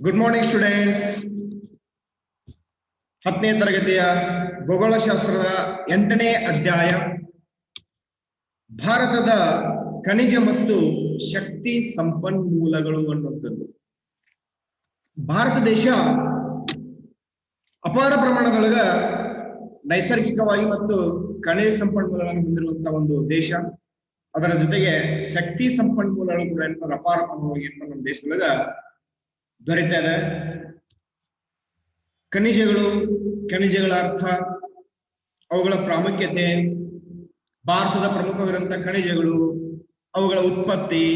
Good morning students. 10ನೇ ತರಗತಿಯ ಭೂಗೋಳಶಾಸ್ತ್ರದ 8ನೇ ಅಧ್ಯಾಯ ಭಾರತದ ಖನಿಜ ಮತ್ತು ಶಕ್ತಿ ಸಂಪನ್ಮೂಲಗಳು ಅನ್ನುವಂಥದ್ದು. ಭಾರತ ದೇಶ ಅಪಾರ ಪ್ರಮಾಣದೊಳಗ ನೈಸರ್ಗಿಕವಾಗಿ ಮತ್ತು ಖನಿಜ ಸಂಪನ್ಮೂಲಗಳನ್ನು ಹೊಂದಿರುವಂತಹ ಒಂದು ದೇಶ. ಅದರ ಜೊತೆಗೆ ಶಕ್ತಿ ಸಂಪನ್ಮೂಲಗಳು ಕೂಡ ಅಪಾರ ಪ್ರಮಾಣವಾಗಿ ನಮ್ಮ ದೇಶದೊಳಗ ದೊರೆತಾ ಇದೆ. ಖನಿಜಗಳ ಅರ್ಥ, ಅವುಗಳ ಪ್ರಾಮುಖ್ಯತೆ, ಭಾರತದ ಪ್ರಮುಖವಿರುವಂತಹ ಖನಿಜಗಳು, ಅವುಗಳ ಉತ್ಪತ್ತಿ,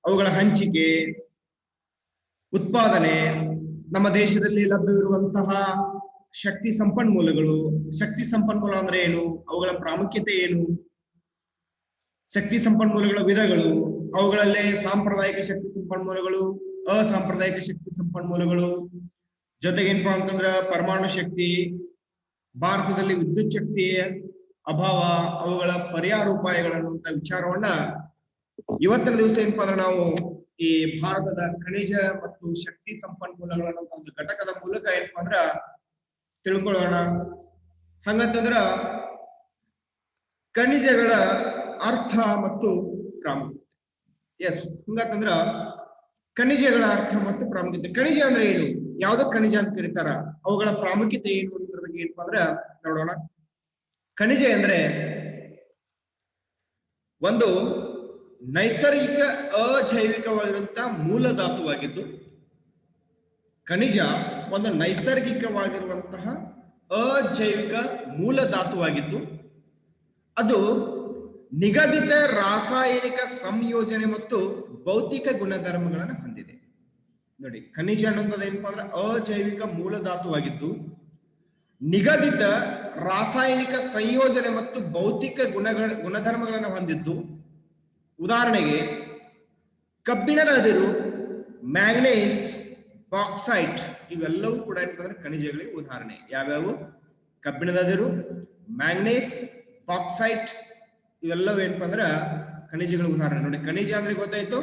ಅವುಗಳ ಹಂಚಿಕೆ, ಉತ್ಪಾದನೆ, ನಮ್ಮ ದೇಶದಲ್ಲಿ ಲಭ್ಯವಿರುವಂತಹ ಶಕ್ತಿ ಸಂಪನ್ಮೂಲಗಳು, ಶಕ್ತಿ ಸಂಪನ್ಮೂಲ ಅಂದ್ರೆ ಏನು, ಅವುಗಳ ಪ್ರಾಮುಖ್ಯತೆ ಏನು, ಶಕ್ತಿ ಸಂಪನ್ಮೂಲಗಳ ವಿಧಗಳು, ಅವುಗಳಲ್ಲೇ ಸಾಂಪ್ರದಾಯಿಕ ಶಕ್ತಿ ಸಂಪನ್ಮೂಲಗಳು, ಅಸಾಂಪ್ರದಾಯಿಕ ಶಕ್ತಿ ಸಂಪನ್ಮೂಲಗಳು, ಜೊತೆಗೆ ಏನಪ್ಪಾ ಅಂತಂದ್ರ ಪರಮಾಣು ಶಕ್ತಿ, ಭಾರತದಲ್ಲಿ ವಿದ್ಯುತ್ ಶಕ್ತಿಯ ಅಭಾವ, ಅವುಗಳ ಪರಿಹಾರ ಉಪಾಯಗಳನ್ನುವಂತ ವಿಚಾರವನ್ನ ಇವತ್ತಿನ ದಿವಸ ಏನಪ್ಪಾ ಅಂದ್ರೆ ನಾವು ಈ ಭಾರತದ ಖನಿಜ ಮತ್ತು ಶಕ್ತಿ ಸಂಪನ್ಮೂಲಗಳನ್ನ ಒಂದು ಘಟಕದ ಮೂಲಕ ಏನಪ್ಪಾ ಅಂದ್ರ ತಿಳ್ಕೊಳ್ಳೋಣ. ಹಂಗಂತಂದ್ರ ಖನಿಜಗಳ ಅರ್ಥ ಮತ್ತು ಪ್ರಾಮುಖ್ಯತೆ. ಎಸ್, ಹಂಗಂತಂದ್ರ ಖನಿಜಗಳ ಅರ್ಥ ಮತ್ತು ಪ್ರಾಮುಖ್ಯತೆ. ಖನಿಜ ಅಂದ್ರೆ ಏನು, ಯಾವ್ದೋ ಖನಿಜ ಅಂತ ಕರೀತಾರ, ಅವುಗಳ ಪ್ರಾಮುಖ್ಯತೆ ಏನು ಅನ್ನೋದ್ರ ಬಗ್ಗೆ ಏನಪ್ಪಾ ಅಂದ್ರ ನೋಡೋಣ. ಖನಿಜ ಅಂದ್ರೆ ಒಂದು ನೈಸರ್ಗಿಕ ಅಜೈವಿಕವಾಗಿರುವಂತಹ ಮೂಲ ಧಾತುವಾಗಿದ್ದು, ಖನಿಜ ಒಂದು ನೈಸರ್ಗಿಕವಾಗಿರುವಂತಹ ಅಜೈವಿಕ ಮೂಲ ಧಾತುವಾಗಿದ್ದು, ಅದು ನಿಗದಿತ ರಾಸಾಯನಿಕ ಸಂಯೋಜನೆ ಮತ್ತು ಭೌತಿಕ ಗುಣಧರ್ಮಗಳನ್ನು ಹೊಂದಿದೆ. ನೋಡಿ, ಖನಿಜ ಅನ್ನೋದು ಏನಪ್ಪಾ ಅಂದ್ರೆ ಅಜೈವಿಕ ಮೂಲ ಧಾತುವಾಗಿದ್ದು, ನಿಗದಿತ ರಾಸಾಯನಿಕ ಸಂಯೋಜನೆ ಮತ್ತು ಭೌತಿಕ ಗುಣಧರ್ಮಗಳನ್ನು ಹೊಂದಿದ್ದು. ಉದಾಹರಣೆಗೆ ಕಬ್ಬಿಣದ ಅದಿರು, ಮ್ಯಾಂಗನೀಸ್, ಬಾಕ್ಸೈಟ್ ಇವೆಲ್ಲವೂ ಕೂಡ ಏನಪ್ಪಾ ಅಂದ್ರೆ ಖನಿಜಗಳಿಗೆ ಉದಾಹರಣೆ. ಯಾವ್ಯಾವು? ಕಬ್ಬಿಣದ ಅದಿರು, ಮ್ಯಾಂಗನೀಸ್, ಬಾಕ್ಸೈಟ್ ಇವೆಲ್ಲವೂ ಏನಪ್ಪಾ ಅಂದ್ರ ಖನಿಜಗಳ ಉದಾಹರಣೆ. ನೋಡಿ, ಖನಿಜ ಅಂದ್ರೆ ಗೊತ್ತಾಯ್ತು,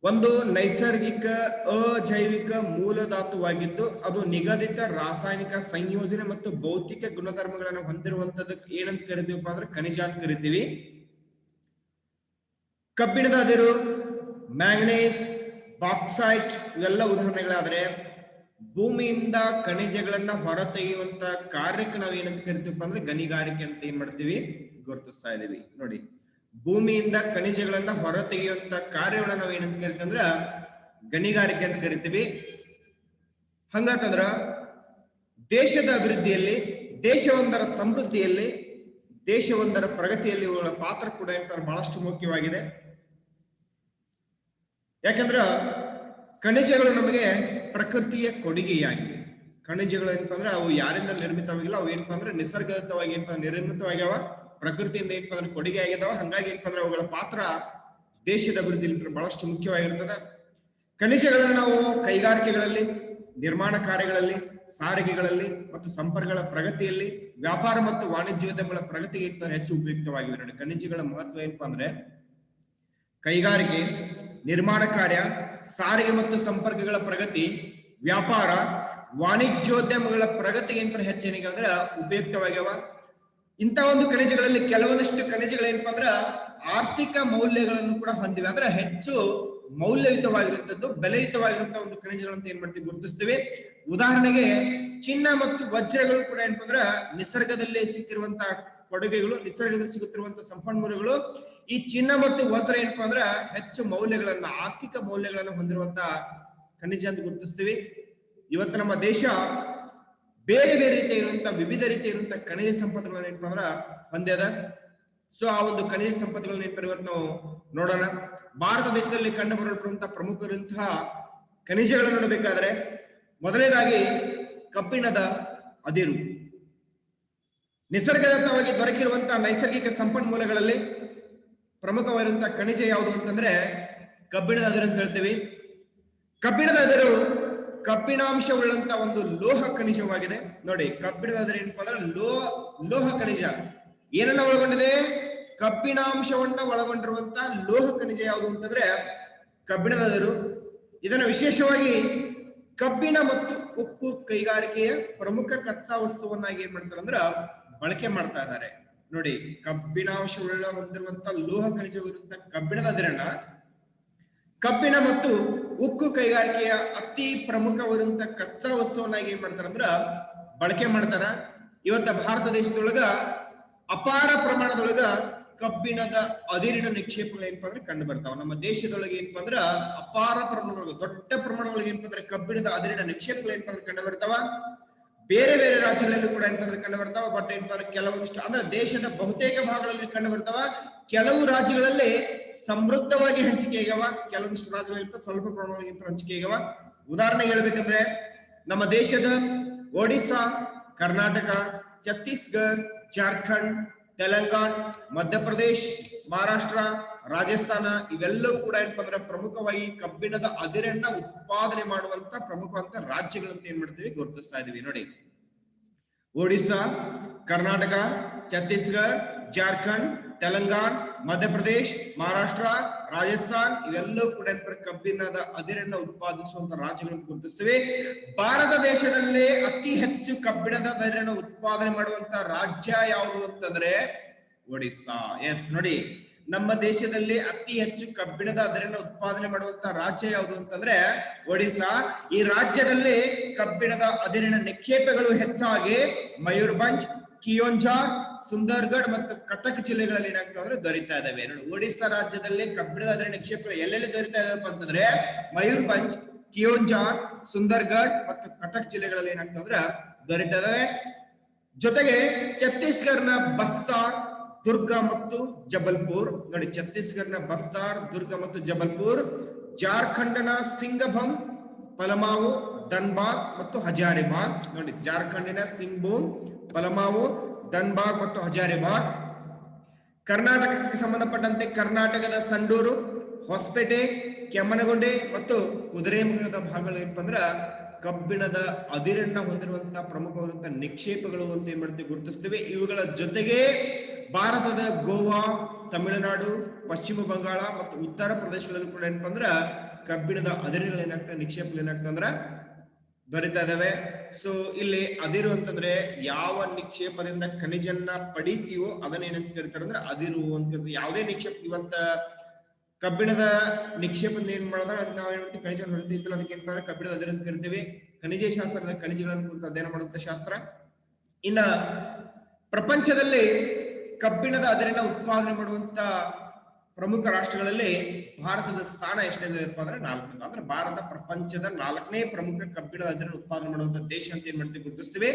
ಒಂದು ನೈಸರ್ಗಿಕ ಅಜೈವಿಕ ಮೂಲ ಧಾತುವಾಗಿದ್ದು, ಅದು ನಿಗದಿತ ರಾಸಾಯನಿಕ ಸಂಯೋಜನೆ ಮತ್ತು ಭೌತಿಕ ಗುಣಧರ್ಮಗಳನ್ನು ಹೊಂದಿರುವಂತದಕ್ಕೆ ಏನಂತ ಕರಿತೀವಪ್ಪ ಅಂದ್ರೆ ಖನಿಜ ಅಂತ ಕರಿತೀವಿ. ಕಬ್ಬಿಣದ ಅದಿರು, ಮ್ಯಾಂಗನೀಸ್, ಬಾಕ್ಸೈಟ್ ಇವೆಲ್ಲ ಉದಾಹರಣೆಗಳಾದ್ರೆ, ಭೂಮಿಯಿಂದ ಖನಿಜಗಳನ್ನ ಹೊರತೆಗೆಯುವಂತ ಕಾರ್ಯಕ್ಕೆ ನಾವು ಏನಂತ ಕರಿತೀವಪ್ಪ ಅಂದ್ರೆ ಗಣಿಗಾರಿಕೆ ಅಂತ ಏನ್ ಮಾಡ್ತೀವಿ ಗುರುತಿಸ್ತಾ ಇದೀವಿ. ನೋಡಿ, ಭೂಮಿಯಿಂದ ಖನಿಜಗಳನ್ನ ಹೊರತೆಗೆಯುವಂತ ಕಾರ್ಯವನ್ನ ನಾವು ಏನಂತ ಕರಿತೀವಿ ಅಂದ್ರ ಗಣಿಗಾರಿಕೆ ಅಂತ ಕರಿತೀವಿ. ಹಂಗಂತಂದ್ರ ದೇಶದ ಅಭಿವೃದ್ಧಿಯಲ್ಲಿ, ದೇಶವೊಂದರ ಸಮೃದ್ಧಿಯಲ್ಲಿ, ದೇಶವೊಂದರ ಪ್ರಗತಿಯಲ್ಲಿ ಇವುಗಳ ಪಾತ್ರ ಕೂಡ ಬಹಳಷ್ಟು ಮುಖ್ಯವಾಗಿದೆ. ಯಾಕಂದ್ರ ಖನಿಜಗಳು ನಮಗೆ ಪ್ರಕೃತಿಯ ಕೊಡುಗೆಯಾಗಿವೆ. ಖನಿಜಗಳು ಏನಪ್ಪಾ ಅಂದ್ರೆ ಅವು ಯಾರಿಂದ ನಿರ್ಮಿತವಾಗಿಲ್ಲ, ಅವು ಏನಪ್ಪಾ ಅಂದ್ರೆ ನಿಸರ್ಗದತ್ತವಾಗಿ ಏನಪ್ಪಾ ನಿರ್ಮಿತವಾಗ್ಯಾವ, ಪ್ರಕೃತಿಯಿಂದ ಏನಪ್ಪಾ ಅಂದ್ರೆ ಕೊಡುಗೆ ಆಗಿದಾವ. ಹಂಗಾಗಿ ಏನಪ್ಪಾ ಅಂದ್ರೆ ಅವುಗಳ ಪಾತ್ರ ದೇಶದ ಅಭಿವೃದ್ಧಿಯಲ್ಲಿ ಬಹಳಷ್ಟು ಮುಖ್ಯವಾಗಿರ್ತದೆ. ಖನಿಜಗಳನ್ನು ನಾವು ಕೈಗಾರಿಕೆಗಳಲ್ಲಿ, ನಿರ್ಮಾಣ ಕಾರ್ಯಗಳಲ್ಲಿ, ಸಾರಿಗೆಗಳಲ್ಲಿ ಮತ್ತು ಸಂಪರ್ಕಗಳ ಪ್ರಗತಿಯಲ್ಲಿ, ವ್ಯಾಪಾರ ಮತ್ತು ವಾಣಿಜ್ಯೋದ್ಯಮಗಳ ಪ್ರಗತಿಗೆ ಹೆಚ್ಚು ಉಪಯುಕ್ತವಾಗಿವೆ. ನೋಡಿ, ಖನಿಜಗಳ ಮಹತ್ವ ಏನಪ್ಪಾ ಅಂದ್ರೆ ಕೈಗಾರಿಕೆ, ನಿರ್ಮಾಣ ಕಾರ್ಯ, ಸಾರಿಗೆ ಮತ್ತು ಸಂಪರ್ಕಗಳ ಪ್ರಗತಿ, ವ್ಯಾಪಾರ, ವಾಣಿಜ್ಯೋದ್ಯಮಗಳ ಪ್ರಗತಿಗೆ ಹೆಚ್ಚೇನಿಗೆ ಅಂದ್ರೆ ಉಪಯುಕ್ತವಾಗ್ಯಾವ. ಇಂಥ ಒಂದು ಖನಿಜಗಳಲ್ಲಿ ಕೆಲವೊಂದಿಷ್ಟು ಖನಿಜಗಳು ಏನಪ್ಪಾ ಅಂದ್ರ ಆರ್ಥಿಕ ಮೌಲ್ಯಗಳನ್ನು ಕೂಡ ಹೊಂದಿವೆ. ಅಂದ್ರೆ ಹೆಚ್ಚು ಮೌಲ್ಯಯುತವಾಗಿರುವಂತದ್ದು, ಬೆಲೆಯುತವಾಗಿರುವಂತಹ ಒಂದು ಖನಿಜಗಳಂತ ಏನ್ ಮಾಡ್ತೀವಿ ಗುರುತಿಸ್ತೀವಿ. ಉದಾಹರಣೆಗೆ ಚಿನ್ನ ಮತ್ತು ವಜ್ರಗಳು ಕೂಡ ಏನಪ್ಪಾ ಅಂದ್ರ ನಿಸರ್ಗದಲ್ಲಿ ಸಿಕ್ಕಿರುವಂತಹ ಕೊಡುಗೆಗಳು, ನಿಸರ್ಗದಲ್ಲಿ ಸಿಗುತ್ತಿರುವಂತಹ ಸಂಪನ್ಮೂಲಗಳು. ಈ ಚಿನ್ನ ಮತ್ತು ವಜ್ರ ಏನಪ್ಪಾ ಅಂದ್ರ ಹೆಚ್ಚು ಮೌಲ್ಯಗಳನ್ನ, ಆರ್ಥಿಕ ಮೌಲ್ಯಗಳನ್ನು ಹೊಂದಿರುವಂತಹ ಖನಿಜ ಅಂತ ಗುರುತಿಸ್ತೀವಿ. ಇವತ್ತು ನಮ್ಮ ದೇಶ ಬೇರೆ ಬೇರೆ ರೀತಿಯ ಇರುವಂತಹ ವಿವಿಧ ರೀತಿಯ ಇರುವಂತಹ ಖನಿಜ ಸಂಪತ್ತುಗಳನ್ನ ಏನಪ್ಪಾ ಅಂದ್ರ ಹೊಂದ್ಯದ. ಸೊ ಆ ಒಂದು ಖನಿಜ ಸಂಪತ್ತುಗಳನ್ನ ಏನಪ್ಪ ಇವತ್ತು ನಾವು ನೋಡೋಣ. ಭಾರತ ದೇಶದಲ್ಲಿ ಕಂಡು ಬರಲ್ಪಡುವಂತಹ ಪ್ರಮುಖರಂತಹ ಖನಿಜಗಳನ್ನು ನೋಡಬೇಕಾದ್ರೆ, ಮೊದಲನೇದಾಗಿ ಕಬ್ಬಿಣದ ಅದಿರು. ನಿಸರ್ಗದತ್ತವಾಗಿ ದೊರಕಿರುವಂತಹ ನೈಸರ್ಗಿಕ ಸಂಪನ್ಮೂಲಗಳಲ್ಲಿ ಪ್ರಮುಖವಾಗಿರುವಂತಹ ಖನಿಜ ಯಾವುದು ಅಂತಂದ್ರೆ ಕಬ್ಬಿಣದ ಅದಿರು ಅಂತ ಹೇಳ್ತೀವಿ. ಕಬ್ಬಿಣದ ಅದಿರು ಕಬ್ಬಿಣಾಂಶವುಳ್ಳಂತ ಒಂದು ಲೋಹ ಖನಿಜವಾಗಿದೆ. ನೋಡಿ, ಕಬ್ಬಿಣದ ಅದಿರು ಏನಪ್ಪಾ ಅಂದ್ರೆ ಲೋಹ ಖನಿಜ. ಏನನ್ನ ಒಳಗೊಂಡಿದೆ? ಕಬ್ಬಿಣಾಂಶವನ್ನ ಒಳಗೊಂಡಿರುವಂತಹ ಲೋಹ ಖನಿಜ ಯಾವುದು ಅಂತಂದ್ರೆ ಕಬ್ಬಿಣದ ಅದಿರು. ಇದನ್ನು ವಿಶೇಷವಾಗಿ ಕಬ್ಬಿಣ ಮತ್ತು ಉಕ್ಕು ಕೈಗಾರಿಕೆಯ ಪ್ರಮುಖ ಕಚ್ಚಾ ವಸ್ತುವನ್ನಾಗಿ ಏನ್ ಮಾಡ್ತಾರೆ ಅಂದ್ರ ಬಳಕೆ ಮಾಡ್ತಾ ಇದ್ದಾರೆ. ನೋಡಿ, ಕಬ್ಬಿಣಾಂಶವುಳ್ಳ ಹೊಂದಿರುವಂತ ಲೋಹ ಖನಿಜವಿರುವಂತ ಕಬ್ಬಿಣದ ಅದಿರನ್ನ ಕಬ್ಬಿಣ ಮತ್ತು ಉಕ್ಕು ಕೈಗಾರಿಕೆಯ ಅತಿ ಪ್ರಮುಖವಿರುವಂತ ಕಚ್ಚಾ ವಸ್ತುವನ್ನಾಗಿ ಏನ್ ಮಾಡ್ತಾರ ಅಂದ್ರ ಬಳಕೆ ಮಾಡ್ತಾರ. ಇವತ್ತ ಭಾರತ ದೇಶದೊಳಗ ಅಪಾರ ಪ್ರಮಾಣದೊಳಗ ಕಬ್ಬಿಣದ ಅದಿರಿನ ನಿಕ್ಷೇಪಗಳು ಏನಪ್ಪಾ ಅಂದ್ರೆ ಕಂಡು ಬರ್ತಾವ. ನಮ್ಮ ದೇಶದೊಳಗೆ ಏನಪ್ಪಾ ಅಂದ್ರ ಅಪಾರ ಪ್ರಮಾಣದೊಳಗೆ ದೊಡ್ಡ ಪ್ರಮಾಣದೊಳಗೆ ಏನಪ್ಪಾ ಅಂದ್ರೆ ಕಬ್ಬಿಣದ ಅದಿರಿನ ನಿಕ್ಷೇಪಗಳು ಏನಪ್ಪಾ ಅಂದ್ರೆ ಕಂಡು ಬರ್ತಾವ. ಬೇರೆ ಬೇರೆ ರಾಜ್ಯಗಳಲ್ಲಿ ಕೂಡ ಏನಪ್ಪಾ ಅಂದ್ರೆ ಕಂಡು ಬರ್ತಾವ. ಬಟ್ ಏನಪ್ಪಾ ಅಂದ್ರೆ ಕೆಲವೊಂದಿಷ್ಟು ಅಂದ್ರೆ ದೇಶದ ಬಹುತೇಕ ಭಾಗಗಳಲ್ಲಿ ಕಂಡು ಬರ್ತಾವ. ಕೆಲವು ರಾಜ್ಯಗಳಲ್ಲಿ ಸಮೃದ್ಧವಾಗಿ ಹಂಚಿಕೆ ಆಗ್ಯಾವ, ಕೆಲವೊಂದಿಷ್ಟು ರಾಜ್ಯಗಳಲ್ಲಿ ಸ್ವಲ್ಪ ಪ್ರಮಾಣವಾಗಿ ಹಂಚಿಕೆ ಆಗ್ಯಾವ. ಉದಾಹರಣೆಗೆ ಹೇಳ್ಬೇಕಂದ್ರೆ ನಮ್ಮ ದೇಶದ ಒಡಿಶಾ, ಕರ್ನಾಟಕ, ಛತ್ತೀಸ್ಗಢ, ಜಾರ್ಖಂಡ್, ತೆಲಂಗಾಣ, ಮಧ್ಯಪ್ರದೇಶ್, ಮಹಾರಾಷ್ಟ್ರ, ರಾಜಸ್ಥಾನ ಇವೆಲ್ಲವೂ ಕೂಡ ಏನಪ್ಪಾ ಅಂದ್ರೆ ಪ್ರಮುಖವಾಗಿ ಕಬ್ಬಿಣದ ಅದಿರನ್ನ ಉತ್ಪಾದನೆ ಮಾಡುವಂತ ಪ್ರಮುಖವಂತ ರಾಜ್ಯಗಳಂತ ಏನ್ ಮಾಡ್ತೀವಿ ಗುರುತಿಸ್ತಾ ಇದೀವಿ. ನೋಡಿ, ಒಡಿಶಾ, ಕರ್ನಾಟಕ, ಛತ್ತೀಸ್ಗಢ, ಜಾರ್ಖಂಡ್, ತೆಲಂಗಾಣ, ಮಧ್ಯಪ್ರದೇಶ್, ಮಹಾರಾಷ್ಟ್ರ, ರಾಜಸ್ಥಾನ್ ಇವೆಲ್ಲವೂ ಕೂಡ ಕಬ್ಬಿಣದ ಅದಿರನ್ನ ಉತ್ಪಾದಿಸುವಂತ ರಾಜ್ಯಗಳನ್ನು ಗುರುತಿಸ್ತೇವೆ. ಭಾರತ ದೇಶದಲ್ಲೇ ಅತಿ ಹೆಚ್ಚು ಕಬ್ಬಿಣದ ಅದಿರನ್ನ ಉತ್ಪಾದನೆ ಮಾಡುವಂತ ರಾಜ್ಯ ಯಾವುದು ಅಂತಂದ್ರೆ ಒಡಿಶಾ. ಎಸ್, ನೋಡಿ, ನಮ್ಮ ದೇಶದಲ್ಲಿ ಅತಿ ಹೆಚ್ಚು ಕಬ್ಬಿಣದ ಅದಿರನ್ನ ಉತ್ಪಾದನೆ ಮಾಡುವಂತ ರಾಜ್ಯ ಯಾವುದು ಅಂತಂದ್ರೆ ಒಡಿಶಾ. ಈ ರಾಜ್ಯದಲ್ಲಿ ಕಬ್ಬಿಣದ ಅದಿರಿನ ನಿಕ್ಷೇಪಗಳು ಹೆಚ್ಚಾಗಿ ಮಯೂರ್ಭಂಜ್, ಕಿಯೋಂಝಾರ್, ಸುಂದರ್ಗಢ್ ಮತ್ತು ಕಟಕ್ ಜಿಲ್ಲೆಗಳಲ್ಲಿ ಏನಾಗ್ತದೆ ಅಂದ್ರೆ ದೊರೀತಾ ಇದಾವೆ. ನೋಡಿ, ಒಡಿಶಾ ರಾಜ್ಯದಲ್ಲಿ ಕಬ್ಬಿಣದ ಅದಿರಿನ ನಿಕ್ಷೇಪಗಳು ಎಲ್ಲೆಲ್ಲಿ ದೊರೀತಾ ಇದಾವೆ ಅಂತಂದ್ರೆ ಮಯೂರ್ಭಂಜ್, ಕಿಯೋಂಝಾರ್, ಸುಂದರ್ಗಢ್ ಮತ್ತು ಕಟಕ್ ಜಿಲ್ಲೆಗಳಲ್ಲಿ ಏನಾಗ್ತದೆ ಅಂದ್ರೆ ದೊರೀತಾ ಇದಾವೆ. ಜೊತೆಗೆ ಛತ್ತೀಸ್ಗಢನ ಬಸ್ತಾರ್, ದುರ್ಗ ಮತ್ತು ಜಬಲ್ಪುರ್. ನೋಡಿ, ಛತ್ತೀಸ್ಗಢನ ಬಸ್ತಾರ್, ದುರ್ಗ ಮತ್ತು ಜಬಲ್ಪುರ್. ಜಾರ್ಖಂಡ್ನ ಸಿಂಗಭಂ, ಪಲಮಾವು, ಧನ್ಬಾದ್ ಮತ್ತು ಹಜಾರಿಬಾಗ್. ನೋಡಿ, ಜಾರ್ಖಂಡಿನ ಸಿಂಗ್ಭೂಮ್, ಪಲಮಾವು, ಧನ್ಬಾದ್ ಮತ್ತು ಹಜಾರಿಬಾಗ್. ಕರ್ನಾಟಕಕ್ಕೆ ಸಂಬಂಧಪಟ್ಟಂತೆ ಕರ್ನಾಟಕದ ಸಂಡೂರು, ಹೊಸಪೇಟೆ, ಕೆಮ್ಮನಗುಂಡಿ ಮತ್ತು ಕುದುರೆಮುಖದ ಭಾಗಗಳು ಏನಪ್ಪ ಅಂದ್ರ ಕಬ್ಬಿಣದ ಅದಿರನ್ನ ಹೊಂದಿರುವಂತಹ ಪ್ರಮುಖವಾದಂತಹ ನಿಕ್ಷೇಪಗಳು ಅಂತ ಏನ್ ಮಾಡ್ತೀವಿ ಗುರುತಿಸ್ತೀವಿ. ಇವುಗಳ ಜೊತೆಗೆ ಭಾರತದ ಗೋವಾ, ತಮಿಳುನಾಡು, ಪಶ್ಚಿಮ ಬಂಗಾಳ ಮತ್ತು ಉತ್ತರ ಪ್ರದೇಶಗಳಲ್ಲಿ ಕೂಡ ಏನಪ್ಪ ಅಂದ್ರ ಕಬ್ಬಿಣದ ಅದಿರುಗಳು ಏನಾಗ್ತದೆ ನಿಕ್ಷೇಪಗಳು ಏನಾಗ್ತದೆ ಅಂದ್ರ ದೊರೀತಾ ಇದಾವೆ. ಸೊ ಇಲ್ಲಿ ಅದಿರು ಅಂತಂದ್ರೆ ಯಾವ ನಿಕ್ಷೇಪದಿಂದ ಖನಿಜನ್ನ ಪಡಿತೀವೋ ಅದನ್ನ ಏನಂತ ಕರೀತಾರೆ ಅಂದ್ರೆ ಅದಿರು ಅಂತ. ಯಾವುದೇ ನಿಕ್ಷೇಪ ಇವತ್ತ ಕಬ್ಬಿಣದ ನಿಕ್ಷೇಪದಿಂದ ಏನ್ ಮಾಡೋದ್ರ ನಾವು ಏನ್ ಮಾಡ್ತೀವಿ ಖನಿಜ ಹೊರತಿತ್ತಲ್ಲ ಅದಕ್ಕೆ ಏನ್ ಕಬ್ಬಿಣದ ಅದಿರು ಅಂತ ಕರಿತೀವಿ. ಖನಿಜ ಶಾಸ್ತ್ರ ಖನಿಜಗಳನ್ನು ಕುರಿತು ಅಧ್ಯಯನ ಮಾಡುವಂತ ಶಾಸ್ತ್ರ. ಇನ್ನ ಪ್ರಪಂಚದಲ್ಲಿ ಕಬ್ಬಿಣದ ಅದಿರನ್ನ ಉತ್ಪಾದನೆ ಮಾಡುವಂತ ಪ್ರಮುಖ ರಾಷ್ಟ್ರಗಳಲ್ಲಿ ಭಾರತದ ಸ್ಥಾನ ಎಷ್ಟೇದಪ್ಪ ಅಂದ್ರೆ 4ನೇದು. ಅಂದ್ರೆ ಭಾರತ ಪ್ರಪಂಚದ 4ನೇ ಪ್ರಮುಖ ಕಬ್ಬಿಣದ ಅದಿರನ್ನ ಉತ್ಪಾದನೆ ಮಾಡುವಂತ ದೇಶ ಅಂತ ಏನ್ ಮಾಡ್ತೀವಿ ಗುರುತಿಸ್ತೀವಿ.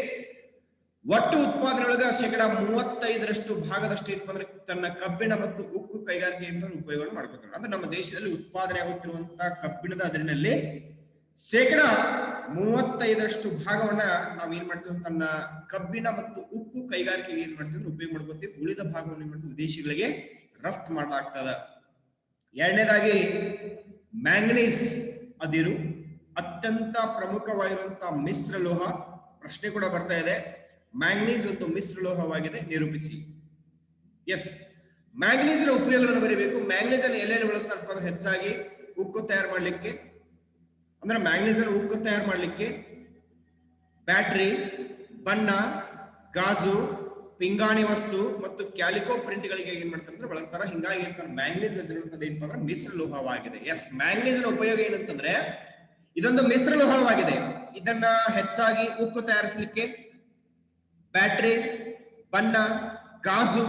ಒಟ್ಟು ಉತ್ಪಾದನೆ ಒಳಗ 35% ಭಾಗದಷ್ಟು ಏನಪ್ಪ ಅಂದ್ರೆ ತನ್ನ ಕಬ್ಬಿಣ ಮತ್ತು ಉಕ್ಕು ಕೈಗಾರಿಕೆ ಉಪಯೋಗ ಮಾಡ್ಕೊತಾರೆ. ಅಂದ್ರೆ ನಮ್ಮ ದೇಶದಲ್ಲಿ ಉತ್ಪಾದನೆ ಆಗುತ್ತಿರುವಂತಹ ಕಬ್ಬಿಣದ ಅದಿರಿನಲ್ಲಿ 35% ಭಾಗವನ್ನ ನಾವ್ ಏನ್ ಮಾಡ್ತೀವಿ ತನ್ನ ಕಬ್ಬಿಣ ಮತ್ತು ಉಕ್ಕು ಕೈಗಾರಿಕೆಗೆ ಏನ್ ಮಾಡ್ತೀವಿ ಉಪಯೋಗ ಮಾಡ್ಕೋತೀವಿ. ಉಳಿದ ಭಾಗವನ್ನು ಏನ್ ಮಾಡ್ತೀವಿ ವಿದೇಶಿಗಳಿಗೆ ರಫ್ತು ಮಾಡಲಾಗ್ತದ. ಎರಡನೇದಾಗಿ ಮ್ಯಾಂಗನೀಸ್ ಅದಿರು ಅತ್ಯಂತ ಪ್ರಮುಖವಾಗಿರುವಂತಹ ಮಿಶ್ರ ಲೋಹ. ಪ್ರಶ್ನೆ ಕೂಡ ಬರ್ತಾ ಇದೆ, ಮ್ಯಾಂಗನೀಸ್ ಒಂದು ಮಿಶ್ರ ಲೋಹವಾಗಿದೆ, ನಿರೂಪಿಸಿ. ಎಸ್, ಮ್ಯಾಂಗನೀಸ್ ನ ಉಪಯೋಗಗಳನ್ನು ಬರೀಬೇಕು. ಮ್ಯಾಂಗನೀಸ್ ಅನ್ನು ಎಲ್ಲೆಲ್ಲಿ ಬಳಸ್ತಾರಪ್ಪ ಅಂದ್ರೆ ಹೆಚ್ಚಾಗಿ ಉಕ್ಕು ತಯಾರು ಮಾಡ್ಲಿಕ್ಕೆ, ಅಂದ್ರೆ ಮ್ಯಾಂಗನೀಸ್ ಅನ್ನು ಉಕ್ಕು ತಯಾರು ಮಾಡ್ಲಿಕ್ಕೆ, ಬ್ಯಾಟ್ರಿ, ಬಣ್ಣ, ಗಾಜು, ಪಿಂಗಾಣಿ ವಸ್ತು ಮತ್ತು ಕ್ಯಾಲಿಕೋ ಪ್ರಿಂಟ್ ಗಳಿಗೆ ಏನ್ ಮಾಡ್ತಾರೆ ಅಂದ್ರೆ ಬಳಸ್ತಾರ. ಹಿಂಗಾಗಿ ಏನಂತಾರೆ ಮ್ಯಾಂಗನೀಸ್ ಅದಿರುವಂತದ್ದು ಏನಪ್ಪ ಅಂದ್ರೆ ಮಿಶ್ರ ಲೋಹವಾಗಿದೆ. ಎಸ್, ಮ್ಯಾಂಗನೀಸ್ ನ ಉಪಯೋಗ ಏನಂತಂದ್ರೆ ಇದೊಂದು ಮಿಶ್ರ ಲೋಹವಾಗಿದೆ. ಇದನ್ನ ಹೆಚ್ಚಾಗಿ ಉಕ್ಕು ತಯಾರಿಸಲಿಕ್ಕೆ, ಬ್ಯಾಟ್ರಿ, ಬಣ್ಣ, ಗಾಜು,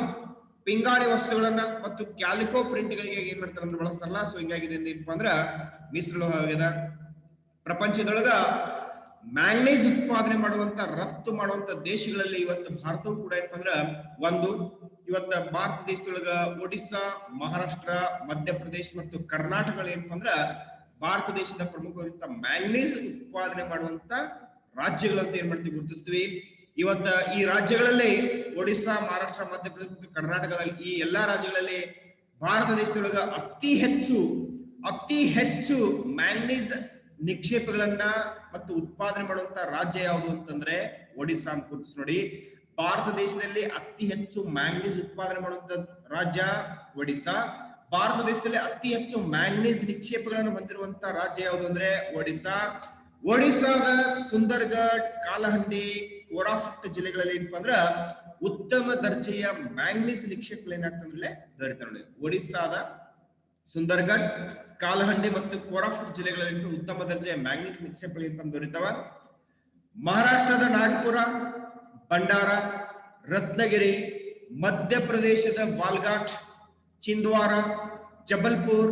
ಪಿಂಗಾಣಿ ವಸ್ತುಗಳನ್ನ ಮತ್ತು ಕ್ಯಾಲಿಕೋ ಪ್ರಿಂಟ್ ಗಳಿಗೆ ಏನ್ ಮಾಡ್ತಾರೆ ಅಂದ್ರೆ ಬಳಸ್ತಾರಲ್ಲ. ಸೊ ಹಿಂಗಾಗಿದೆ ಏನಪ್ಪಾ ಅಂದ್ರ ಮಿಶ್ರ ಲೋಹವಾಗಿದೆ. ಪ್ರಪಂಚದೊಳಗ ಮ್ಯಾಂಗನೀಸ್ ಉತ್ಪಾದನೆ ಮಾಡುವಂತ ರಫ್ತು ಮಾಡುವಂತ ದೇಶಗಳಲ್ಲಿ ಇವತ್ತು ಭಾರತವು ಕೂಡ ಏನಪ್ಪಾ ಅಂದ್ರ ಒಂದು. ಇವತ್ತ ಭಾರತ ದೇಶದೊಳಗ ಒಡಿಶಾ, ಮಹಾರಾಷ್ಟ್ರ, ಮಧ್ಯಪ್ರದೇಶ ಮತ್ತು ಕರ್ನಾಟಕ ಏನಪ್ಪಾ ಅಂದ್ರ ಭಾರತ ದೇಶದ ಪ್ರಮುಖವಾಗಿರುವಂತ ಮ್ಯಾಂಗನೀಸ್ ಉತ್ಪಾದನೆ ಮಾಡುವಂತ ರಾಜ್ಯಗಳಂತ ಏನ್ ಮಾಡ್ತೀವಿ ಗುರುತಿಸ್ತೀವಿ. ಇವತ್ತ ಈ ರಾಜ್ಯಗಳಲ್ಲಿ ಒಡಿಶಾ, ಮಹಾರಾಷ್ಟ್ರ, ಮಧ್ಯಪ್ರದೇಶ ಮತ್ತು ಕರ್ನಾಟಕದಲ್ಲಿ ಈ ಎಲ್ಲಾ ರಾಜ್ಯಗಳಲ್ಲಿ ಭಾರತ ದೇಶದೊಳಗ ಅತಿ ಹೆಚ್ಚು ಮ್ಯಾಂಗನೀಸ್ ನಿಕ್ಷೇಪಗಳನ್ನ ಮತ್ತು ಉತ್ಪಾದನೆ ಮಾಡುವಂತ ರಾಜ್ಯ ಯಾವುದು ಅಂತಂದ್ರೆ ಒಡಿಶಾ ಅಂತ ಗುರುತಿಸಿ. ನೋಡಿ, ಭಾರತ ದೇಶದಲ್ಲಿ ಅತಿ ಹೆಚ್ಚು ಮ್ಯಾಂಗನೀಸ್ ಉತ್ಪಾದನೆ ಮಾಡುವಂತ ರಾಜ್ಯ ಒಡಿಶಾ. ಭಾರತ ದೇಶದಲ್ಲಿ ಅತಿ ಹೆಚ್ಚು ಮ್ಯಾಂಗನೀಸ್ ನಿಕ್ಷೇಪಗಳನ್ನು ಹೊಂದಿರುವಂತಹ ರಾಜ್ಯ ಯಾವುದು ಅಂದ್ರೆ ಒಡಿಶಾ. ಒಡಿಶಾದ ಸುಂದರ್ಗಢ್, ಕಾಲಹಂಡಿ, ಕೋರಾಫುಟ್ ಜಿಲ್ಲೆಗಳಲ್ಲಿ ಏನಪ್ಪಾ ಅಂದ್ರ ಉತ್ತಮ ದರ್ಜೆಯ ಮ್ಯಾಂಗನೀಸ್ ನಿಕ್ಷೇಪಗಳು ಏನಾಗ್ತಂದ್ರೆ ದೊರೆತ ನೋಡಿ. ಒಡಿಶಾದ ಸುಂದರ್ಗಢ್, ಕಾಲಹಂಡಿ ಮತ್ತು ಕೋರಾಫುಟ್ ಜಿಲ್ಲೆಗಳಲ್ಲಿ ಉತ್ತಮ ದರ್ಜೆಯ ಮ್ಯಾಂಗನೀಸ್ ನಿಕ್ಷೇಪಗಳು ಏನಪ್ಪಾ ದೊರೆತವ. ಮಹಾರಾಷ್ಟ್ರದ ನಾಗ್ಪುರ, ಭಂಡಾರ, ರತ್ನಗಿರಿ, ಮಧ್ಯಪ್ರದೇಶದ ವಾಲ್ಘಾಟ್, ಚಿಂದ್ವಾರ, ಜಬಲ್ಪುರ್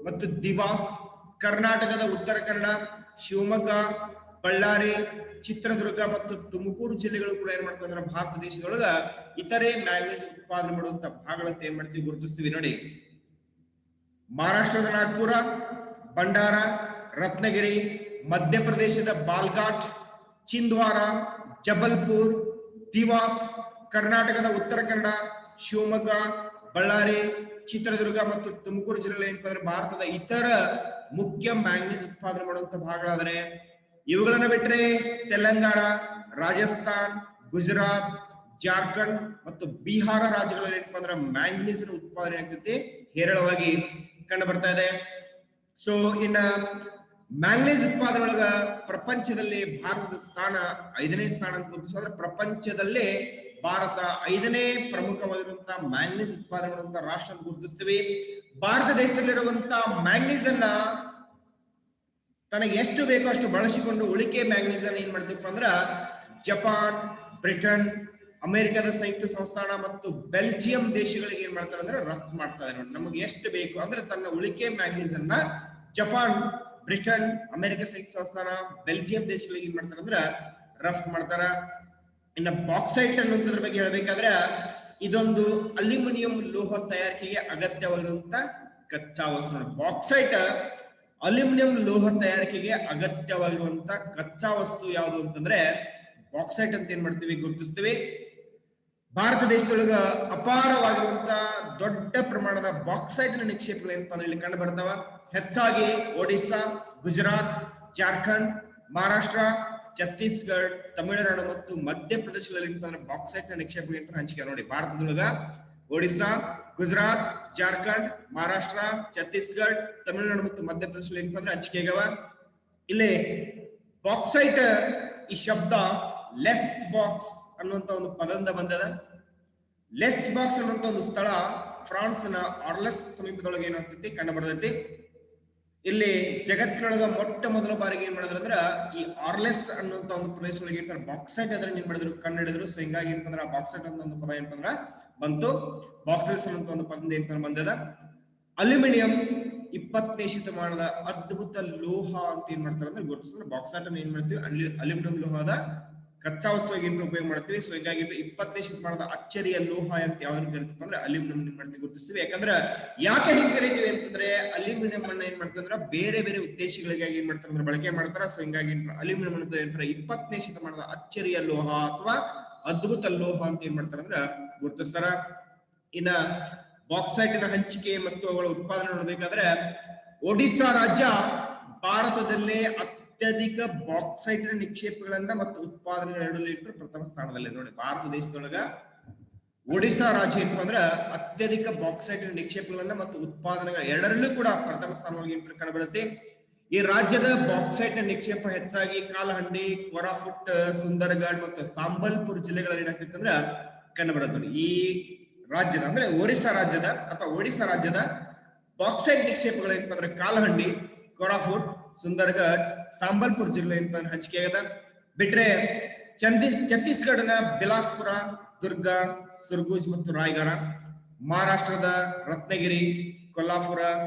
ಮತ್ತು ದಿವಾಸ್, ಕರ್ನಾಟಕದ ಉತ್ತರ ಕನ್ನಡ, ಶಿವಮೊಗ್ಗ, ಬಳ್ಳಾರಿ, ಚಿತ್ರದುರ್ಗ ಮತ್ತು ತುಮಕೂರು ಜಿಲ್ಲೆಗಳು ಕೂಡ ಏನ್ ಮಾಡ್ತಾರೆ ಅಂದ್ರೆ ಭಾರತ ದೇಶದೊಳಗ ಇತರೆ ಮ್ಯಾಂಗನೀಸ್ ಉತ್ಪಾದನೆ ಮಾಡುವಂತ ಭಾಗಗಳಂತ ಏನ್ ಮಾಡ್ತೀವಿ ಗುರುತಿಸ್ತೀವಿ ನೋಡಿ. ಮಹಾರಾಷ್ಟ್ರದ ನಾಗ್ಪುರ, ಭಂಡಾರ, ರತ್ನಗಿರಿ, ಮಧ್ಯಪ್ರದೇಶದ ಬಾಲ್ಘಾಟ್, ಚಿಂದ್ವಾರ, ಜಬಲ್ಪುರ್, ದಿವಾಸ್, ಕರ್ನಾಟಕದ ಉತ್ತರ ಕನ್ನಡ, ಶಿವಮೊಗ್ಗ, ಬಳ್ಳಾರಿ, ಚಿತ್ರದುರ್ಗ ಮತ್ತು ತುಮಕೂರು ಜಿಲ್ಲೆಯಲ್ಲಿ ಏನಪ್ಪಾ ಅಂದ್ರೆ ಭಾರತದ ಇತರ ಮುಖ್ಯ ಮ್ಯಾಂಗನೀಸ್ ಉತ್ಪಾದನೆ ಮಾಡುವಂತ ಭಾಗಗಳಾದರೆ ಇವುಗಳನ್ನ ಬಿಟ್ರೆ ತೆಲಂಗಾಣ, ರಾಜಸ್ಥಾನ್, ಗುಜರಾತ್, ಜಾರ್ಖಂಡ್ ಮತ್ತು ಬಿಹಾರ ರಾಜ್ಯಗಳಲ್ಲಿ ಏನಪ್ಪಾ ಅಂದ್ರೆ ಮ್ಯಾಂಗನೀಸ್ ಉತ್ಪಾದನೆ ಆಗ್ತೈತಿ ಹೇರಳವಾಗಿ ಕಂಡು ಬರ್ತಾ ಇದೆ. ಸೊ ಇನ್ನ ಮ್ಯಾಂಗನೀಸ್ ಉತ್ಪಾದನೆ ಒಳಗ ಪ್ರಪಂಚದಲ್ಲಿ ಭಾರತದ ಸ್ಥಾನ 5ನೇ ಸ್ಥಾನ ಅಂತ ಗುರುತಿಸೋದ್ರೆ ಪ್ರಪಂಚದಲ್ಲೇ ಭಾರತ 5ನೇ ಪ್ರಮುಖವಾಗಿರುವಂತಹ ಮ್ಯಾಂಗನೀಸ್ ಉತ್ಪಾದನೆ ಮಾಡುವಂತಹ ರಾಷ್ಟ್ರ ಅಂತ ಗುರುತಿಸ್ತೀವಿ. ಭಾರತ ದೇಶದಲ್ಲಿರುವಂತಹ ಮ್ಯಾಂಗನೀಸ್ ಅನ್ನ ತನಗೆ ಎಷ್ಟು ಬೇಕೋ ಅಷ್ಟು ಬಳಸಿಕೊಂಡು ಉಳಿಕೆ ಮ್ಯಾಂಗನೀಸ್ ಅನ್ನ ಏನ್ ಮಾಡ್ತೀವಿ ಅಂದ್ರ ಜಪಾನ್, ಬ್ರಿಟನ್, ಅಮೆರಿಕದ ಸಂಯುಕ್ತ ಸಂಸ್ಥಾನ ಮತ್ತು ಬೆಲ್ಜಿಯಂ ದೇಶಗಳಿಗೆ ಏನ್ ಮಾಡ್ತಾರೆ ಅಂದ್ರೆ ರಫ್ತು ಮಾಡ್ತಾ ಇದೆ ನೋಡಿ. ನಮಗೆ ಎಷ್ಟು ಬೇಕು ಅಂದ್ರೆ ತನ್ನ ಉಳಿಕೆ ಮ್ಯಾಂಗನೀಸ್ ಅನ್ನ ಜಪಾನ್, ಬ್ರಿಟನ್, ಅಮೆರಿಕ ಸಂಯುಕ್ತ ಸಂಸ್ಥಾನ, ಬೆಲ್ಜಿಯಂ ದೇಶಗಳಿಗೆ ಏನ್ ಮಾಡ್ತಾರ ಅಂದ್ರ ರಫ್ತು ಮಾಡ್ತಾರ. ಇನ್ನ ಬಾಕ್ಸೈಟ್ ಅನ್ನುವಂಥದ್ರ ಬಗ್ಗೆ ಹೇಳ್ಬೇಕಾದ್ರೆ ಇದೊಂದು ಅಲ್ಯೂಮಿನಿಯಂ ಲೋಹ ತಯಾರಿಕೆಗೆ ಅಗತ್ಯವಾಗಿರುವಂತ ಕಚ್ಚಾ ವಸ್ತು ನೋಡಿ. ಬಾಕ್ಸೈಟ್ ಅಲ್ಯೂಮಿನಿಯಂ ಲೋಹ ತಯಾರಿಕೆಗೆ ಅಗತ್ಯವಾಗಿರುವಂತ ಕಚ್ಚಾ ವಸ್ತು ಯಾವುದು ಅಂತಂದ್ರೆ ಬಾಕ್ಸೈಟ್ ಅಂತ ಏನ್ ಮಾಡ್ತೀವಿ ಗುರುತಿಸ್ತೀವಿ. ಭಾರತ ದೇಶದೊಳಗ ಅಪಾರವಾಗಿರುವಂತ ದೊಡ್ಡ ಪ್ರಮಾಣದ ಬಾಕ್ಸೈಟ್ ನಿಕ್ಷೇಪಗಳು ಏನಪ್ಪಾ ಅಂದ್ರೆ ಇಲ್ಲಿ ಕಂಡು ಬರ್ತಾವ. ಹೆಚ್ಚಾಗಿ ಒಡಿಶಾ, ಗುಜರಾತ್, ಜಾರ್ಖಂಡ್, ಮಹಾರಾಷ್ಟ್ರ, ಛತ್ತೀಸ್ಗಢ, ತಮಿಳುನಾಡು ಮತ್ತು ಮಧ್ಯಪ್ರದೇಶಗಳಲ್ಲಿ ಬಾಕ್ಸೈಟ್ ನಿಕ್ಷೇಪಗಳು ಏನಪ್ಪ ಹಂಚಿಕೆ ನೋಡಿ. ಭಾರತದೊಳಗ ಒಡಿಶಾ, ಗುಜರಾತ್, ಜಾರ್ಖಂಡ್, ಮಹಾರಾಷ್ಟ್ರ, ಛತ್ತೀಸ್ಗಢ, ತಮಿಳುನಾಡು ಮತ್ತು ಮಧ್ಯಪ್ರದೇಶದಲ್ಲಿ ಏನಪ್ಪ ಅಂದ್ರೆ ಹಂಚಿಕೆ ಆಗ್ಯಾವ. ಇಲ್ಲಿ ಬಾಕ್ಸೈಟ್ ಈ ಶಬ್ದ ಲೆಸ್ ಬಾಕ್ಸ್ ಅನ್ನುವಂತ ಒಂದು ಪದದಿಂದ ಬಂದದ. ಲೆಸ್ ಬಾಕ್ಸ್ ಅನ್ನುವಂತ ಒಂದು ಸ್ಥಳ ಫ್ರಾನ್ಸ್ ನ ಆರ್ಲೆಸ್ ಸಮೀಪದೊಳಗೆ ಏನಾಗ್ತೈತಿ ಕಂಡು ಬರ್ತೈತಿ. ಇಲ್ಲಿ ಜಗತ್ತಿನೊಳಗ ಮೊಟ್ಟ ಮೊದಲ ಬಾರಿಗೆ ಏನ್ ಮಾಡಿದ್ರ ಅಂದ್ರ ಈ ಆರ್ಲೆಸ್ ಅನ್ನುವಂತ ಒಂದು ಪ್ರದೇಶದೊಳಗೆ ಏನಂತಾರೆ ಬಾಕ್ಸೈಟ್ ಅದನ್ನ ಏನ್ ಮಾಡಿದ್ರು ಕಂಡು ಹಿಡಿದ್ರು. ಸೊ ಹಿಂಗಾಗಿ ಏನಂದ್ರ ಬಾಕ್ಸೈಟ್ ಅಂತ ಒಂದು ಪದ ಏನಂದ್ರ ಬಂತು. ಬಾಕ್ಸೈಟ್ಸ್ ಅನ್ನುವಂತ ಒಂದು ಪದದಿಂದ ಏನಂತ ಬಂದದ. ಅಲ್ಯೂಮಿನಿಯಂ 20ನೇ ಶತಮಾನದ ಅದ್ಭುತ ಲೋಹ ಅಂತ ಏನ್ ಮಾಡ್ತಾರೆ ಅಂದ್ರೆ ಗುರುತಿಸಿದ್ರೆ ಬಾಕ್ಸೈಟ್ ಅನ್ನು ಏನ್ ಮಾಡ್ತೀವಿ ಅಲ್ಯೂಮಿನಿಯಂ ಲೋಹದ ಕಚ್ಚಾ ವಸ್ತುವಾಗಿ ಏನ್ ಉಪಯೋಗ ಮಾಡ್ತೀವಿ. ಸೊ ಹೀಗಾಗಿ 20ನೇ ಶತಮಾನದ ಅಚ್ಚರಿಯ ಲೋಹ ಅಂತ ಯಾವ್ದನ್ನ ಕರಿತೀವಿ ಅಂದ್ರೆ ಅಲ್ಯೂಮಿನಿಯಂ ಏನ್ ಮಾಡ್ತೀವಿ ಗುರುತಿಸ್ತೀವಿ. ಯಾಕಂದ್ರೆ ಯಾಕೆ ಹಿಂಗ್ ಕರಿತೀವಿ ಅಂತಂದ್ರೆ ಅಲ್ಯೂಮಿನಿಯಂ ಅನ್ನ ಏನ್ ಮಾಡ್ತಾರೆ ಅಂದ್ರೆ ಬೇರೆ ಬೇರೆ ಉದ್ದೇಶಗಳಿಗಾಗಿ ಏನ್ ಮಾಡ್ತಾರೆ ಅಂದ್ರೆ ಬಳಕೆ ಮಾಡ್ತಾರ. ಸೊ ಹಿಂಗಾಗಿ ಅಲ್ಯೂಮಿನಿಯಂ ಅಂತ ಏನಂತಾರೆ 20ನೇ ಶತಮಾನದ ಅಚ್ಚರಿಯ ಲೋಹ ಅಥವಾ ಅದ್ಭುತ ಲೋಹ ಅಂತ ಏನ್ ಮಾಡ್ತಾರೆ ಅಂದ್ರೆ ಗುರುತಿಸ್ತಾರ. ಇನ್ನ ಬಾಕ್ಸೈಟಿನ ಹಂಚಿಕೆ ಮತ್ತು ಅವುಗಳ ಉತ್ಪಾದನೆ ನೋಡ್ಬೇಕಾದ್ರೆ ಒಡಿಶಾ ರಾಜ್ಯ ಭಾರತದಲ್ಲೇ ಅತ್ಯಧಿಕ ಬಾಕ್ಸೈಟ್ ನಿಕ್ಷೇಪಗಳನ್ನ ಮತ್ತು ಉತ್ಪಾದನೆಗಳಲ್ಲಿ ಪ್ರಥಮ ಸ್ಥಾನದಲ್ಲಿ ನೋಡಿ. ಭಾರತ ದೇಶದೊಳಗ ಒಡಿಶಾ ರಾಜ್ಯ ಏನಪ್ಪಾ ಅಂದ್ರ ಅತ್ಯಧಿಕ ಬಾಕ್ಸೈಟ್ ನಿಕ್ಷೇಪಗಳನ್ನ ಮತ್ತು ಉತ್ಪಾದನೆಗಳ ಎರಡರಲ್ಲೂ ಕೂಡ ಪ್ರಥಮ ಸ್ಥಾನವಾಗಿ ಕಂಡುಬರುತ್ತೆ. ಈ ರಾಜ್ಯದ ಬಾಕ್ಸೈಟ್ ನಿಕ್ಷೇಪ ಹೆಚ್ಚಾಗಿ ಕಾಲಹಂಡಿ, ಕೋರಾಫುಟ್, ಸುಂದರ್ಗಢ್ ಮತ್ತು ಸಾಂಬಲ್ಪುರ್ ಜಿಲ್ಲೆಗಳಲ್ಲಿ ಏನಾಗ್ತೈತೆ ಅಂದ್ರ ಕಂಡುಬರುತ್ತೆ ನೋಡಿ. ಈ ರಾಜ್ಯದ ಅಂದ್ರೆ ಒರಿಸ್ಸಾ ರಾಜ್ಯದ ಅಥವಾ ಒಡಿಶಾ ರಾಜ್ಯದ ಬಾಕ್ಸೈಟ್ ನಿಕ್ಷೇಪಗಳು ಏನಪ್ಪಾ ಅಂದ್ರೆ ಕಾಲಹಂಡಿ, ಕೋರಾಫುಟ್, ಸುಂದರ್ಗಢ್, ಸಾಂಬಲ್ಪುರ್ ಜಿಲ್ಲೆ ಏನಪ್ಪಾ ಹಂಚಿಕೆ ಆಗದ. ಬಿಟ್ರೆ ಛತ್ತೀಸ್ಗಢನ ಬಿಲಾಸ್ಪುರ, ದುರ್ಗ, ಸುರ್ಗುಜ್ ಮತ್ತು ರಾಯಗಢ, ಮಹಾರಾಷ್ಟ್ರದ ರತ್ನಗಿರಿ, ಕೊಲ್ಲಾಪುರ,